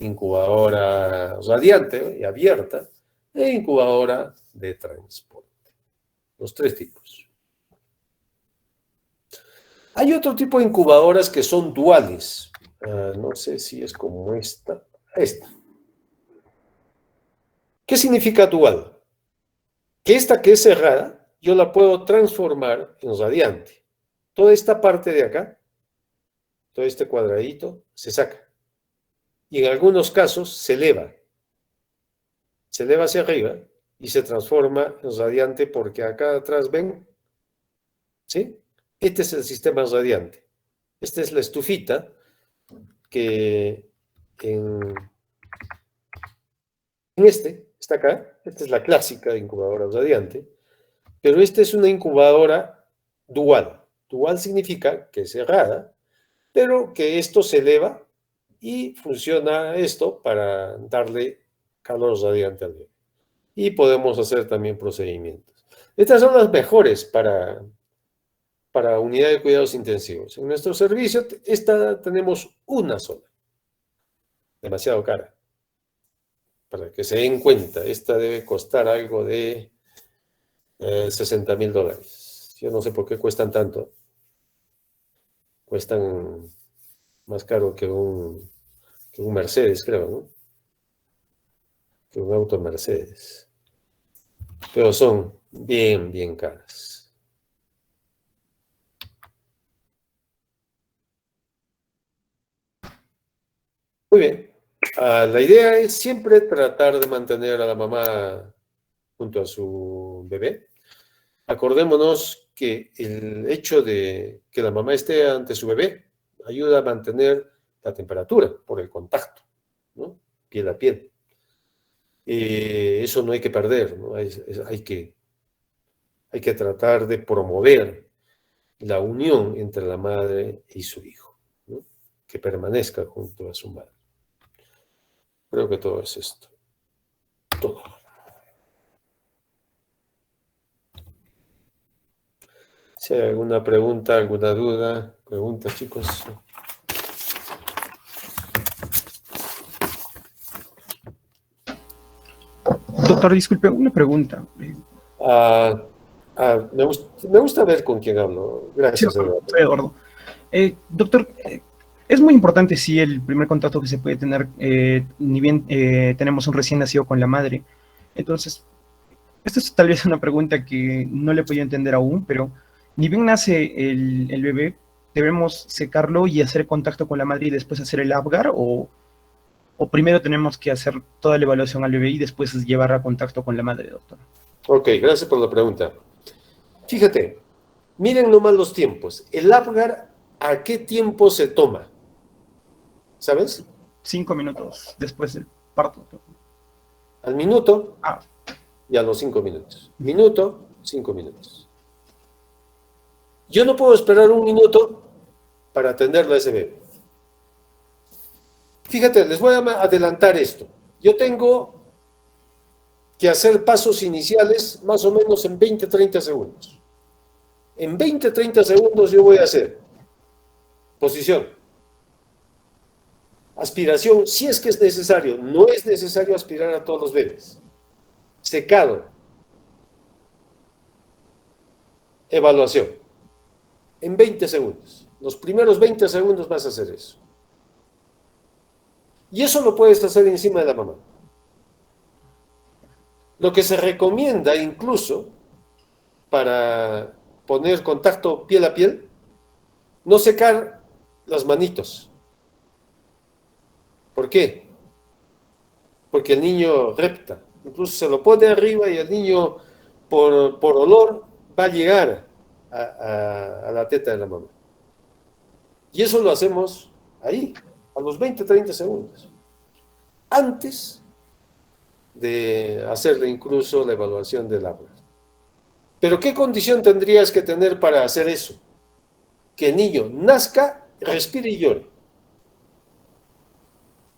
incubadora radiante y abierta, e incubadora de transporte. Los 3 tipos. Hay otro tipo de incubadoras que son duales. No sé si es como esta. Esta. ¿Qué significa dual? que esta que es cerrada, yo la puedo transformar en radiante. Toda esta parte de acá, todo este cuadradito, se saca. Y en algunos casos se eleva hacia arriba y se transforma en radiante porque acá atrás ven, ¿sí? Este es el sistema radiante. Esta es la estufita que está acá, esta es la clásica incubadora radiante, pero esta es una incubadora dual. Dual significa que es cerrada, pero que esto se eleva y funciona esto para darle calor radiante al bebé. Y podemos hacer también procedimientos. Estas son las mejores para unidad de cuidados intensivos. En nuestro servicio, esta tenemos una sola, demasiado cara. Para que se den cuenta, esta debe costar algo de $60,000. Yo no sé por qué cuestan tanto. Cuestan más caro que un Mercedes, creo, ¿no? Que un auto Mercedes. Pero son bien, bien caras. Muy bien. La idea es siempre tratar de mantener a la mamá junto a su bebé. Acordémonos que el hecho de que la mamá esté ante su bebé ayuda a mantener la temperatura por el contacto, ¿no? Piel a piel. Eso no hay que perder, ¿no? Hay que tratar de promover la unión entre la madre y su hijo, ¿no? Que permanezca junto a su madre. Creo que todo es esto. Todo. Si hay alguna pregunta, alguna duda, preguntas, chicos.
Doctor, disculpe, una pregunta.
Me gusta ver con quién hablo. Gracias,
Sí,
Eduardo.
soy Eduardo. Doctor, es muy importante si el primer contacto que se puede tener, ni bien tenemos un recién nacido con la madre. Entonces, esta es tal vez una pregunta que no le he podido entender aún, pero ni bien nace el bebé, ¿debemos secarlo y hacer contacto con la madre y después hacer el Apgar? ¿O primero tenemos que hacer toda la evaluación al bebé y después llevar a contacto con la madre, doctor?
Ok, gracias por la pregunta. Fíjate, miren nomás los tiempos. El Apgar, ¿a qué tiempo se toma? ¿Sabes?
5 minutos después del parto.
Al minuto
Ah,
y a los 5 minutos. Minuto, 5 minutos. Yo no puedo esperar un minuto para atenderlo a ese bebé. Fíjate, les voy a adelantar esto. Yo tengo que hacer pasos iniciales más o menos en 20-30 segundos. En 20-30 segundos yo voy a hacer posición, aspiración, si es que es necesario. No es necesario aspirar a todos los bebés. Secado, evaluación. En 20 segundos. Los primeros 20 segundos vas a hacer eso. Y eso lo puedes hacer encima de la mamá. Lo que se recomienda incluso para poner contacto piel a piel, no secar las manitos. ¿Por qué? Porque el niño repta. Incluso se lo pone arriba y el niño por olor va a llegar a la teta de la mamá. Y eso lo hacemos ahí, a los 20-30 segundos. Antes de hacerle incluso la evaluación del agua. Pero ¿qué condición tendrías que tener para hacer eso? Que el niño nazca, respire y llore.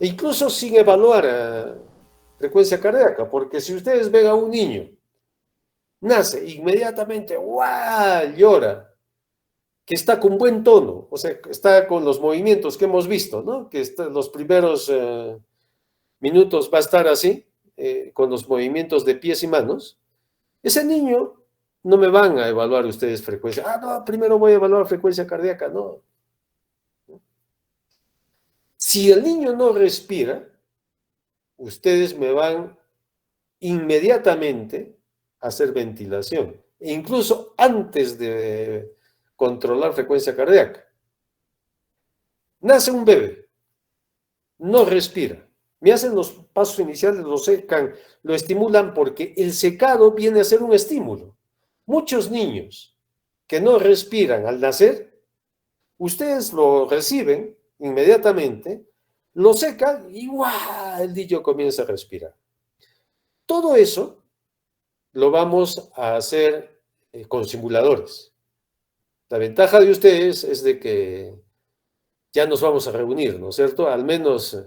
E incluso sin evaluar frecuencia cardíaca, porque si ustedes ven a un niño, nace, inmediatamente, ¡guau!, llora, que está con buen tono, o sea, está con los movimientos que hemos visto, ¿no? Que los primeros minutos va a estar así, con los movimientos de pies y manos. Ese niño no me van a evaluar ustedes frecuencia. No, primero voy a evaluar frecuencia cardíaca, no. Si el niño no respira, ustedes me van inmediatamente hacer ventilación, incluso antes de controlar frecuencia cardíaca. Nace un bebé, no respira. Me hacen los pasos iniciales, lo secan, lo estimulan porque el secado viene a ser un estímulo. Muchos niños que no respiran al nacer, ustedes lo reciben inmediatamente, lo secan y ¡guau! El niño comienza a respirar. Todo eso lo vamos a hacer con simuladores. La ventaja de ustedes es de que ya nos vamos a reunir, ¿no es cierto? Al menos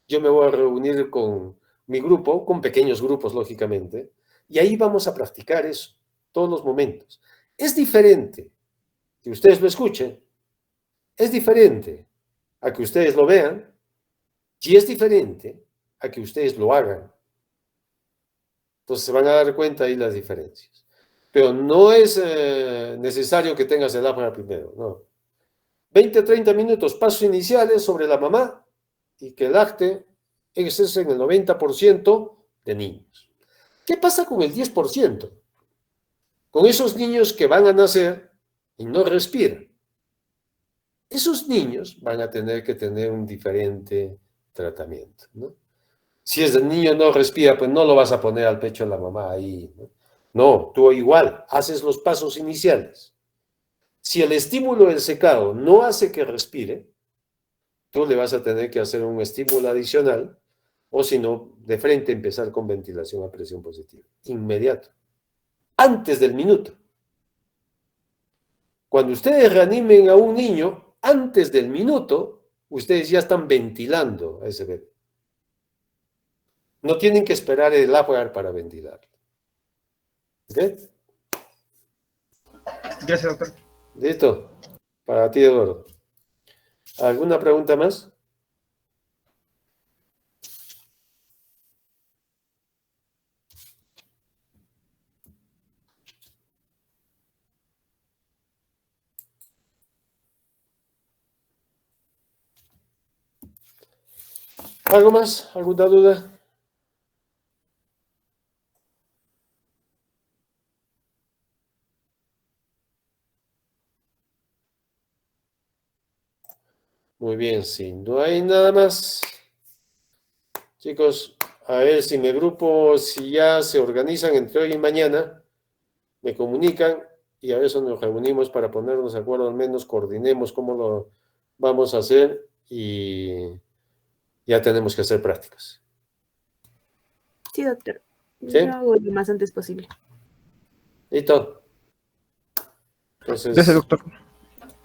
yo me voy a reunir con mi grupo, con pequeños grupos, lógicamente, y ahí vamos a practicar eso, todos los momentos. Es diferente que ustedes lo escuchen, es diferente a que ustedes lo vean, y es diferente a que ustedes lo hagan. Entonces se van a dar cuenta ahí las diferencias. Pero no es necesario que tengas el APGAR primero, no. 20, 30 minutos, pasos iniciales sobre la mamá y que lacte, ese es en el 90% de niños. ¿Qué pasa con el 10%? Con esos niños que van a nacer y no respiran. Esos niños van a tener que tener un diferente tratamiento, ¿no? Si el niño no respira, pues no lo vas a poner al pecho de la mamá ahí, ¿no? No, tú igual, haces los pasos iniciales. Si el estímulo del secado no hace que respire, tú le vas a tener que hacer un estímulo adicional, o si no, de frente empezar con ventilación a presión positiva. Inmediato. Antes del minuto. Cuando ustedes reanimen a un niño, antes del minuto, ustedes ya están ventilando a ese bebé. No tienen que esperar el APGAR para ventilar. ¿Ok?
Gracias, doctor.
Listo. Para ti, Eduardo. ¿Alguna pregunta más? ¿Algo más? ¿Alguna duda? Muy bien, si no hay nada más, chicos, a ver si mi grupo, si ya se organizan entre hoy y mañana, me comunican y a eso nos reunimos para ponernos de acuerdo, al menos coordinemos cómo lo vamos a hacer y ya tenemos que hacer prácticas.
Sí, doctor.
¿Sí?
Yo hago lo más antes posible.
¿Listo? Entonces,
Gracias, doctor.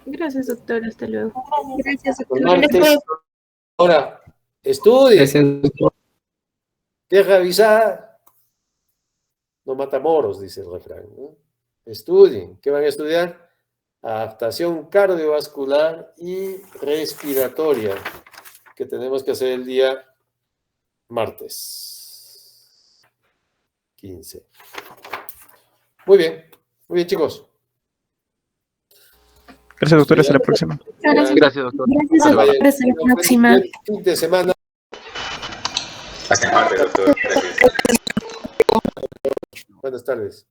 Gracias, doctor. Hasta luego.
Gracias, doctor.
martes. Ahora, estudien.
Gracias, doctor.
¿Qué revisar? No mata moros, dice el refrán, ¿no? Estudien. ¿Qué van a estudiar? Adaptación cardiovascular y respiratoria, que tenemos que hacer el día martes 15. Muy bien, chicos.
Gracias, doctor. Hasta la próxima.
Gracias, doctor.
Gracias, doctor. Hasta la próxima.
Buen fin de semana.
Hasta el martes, doctor. Gracias.
Buenas tardes.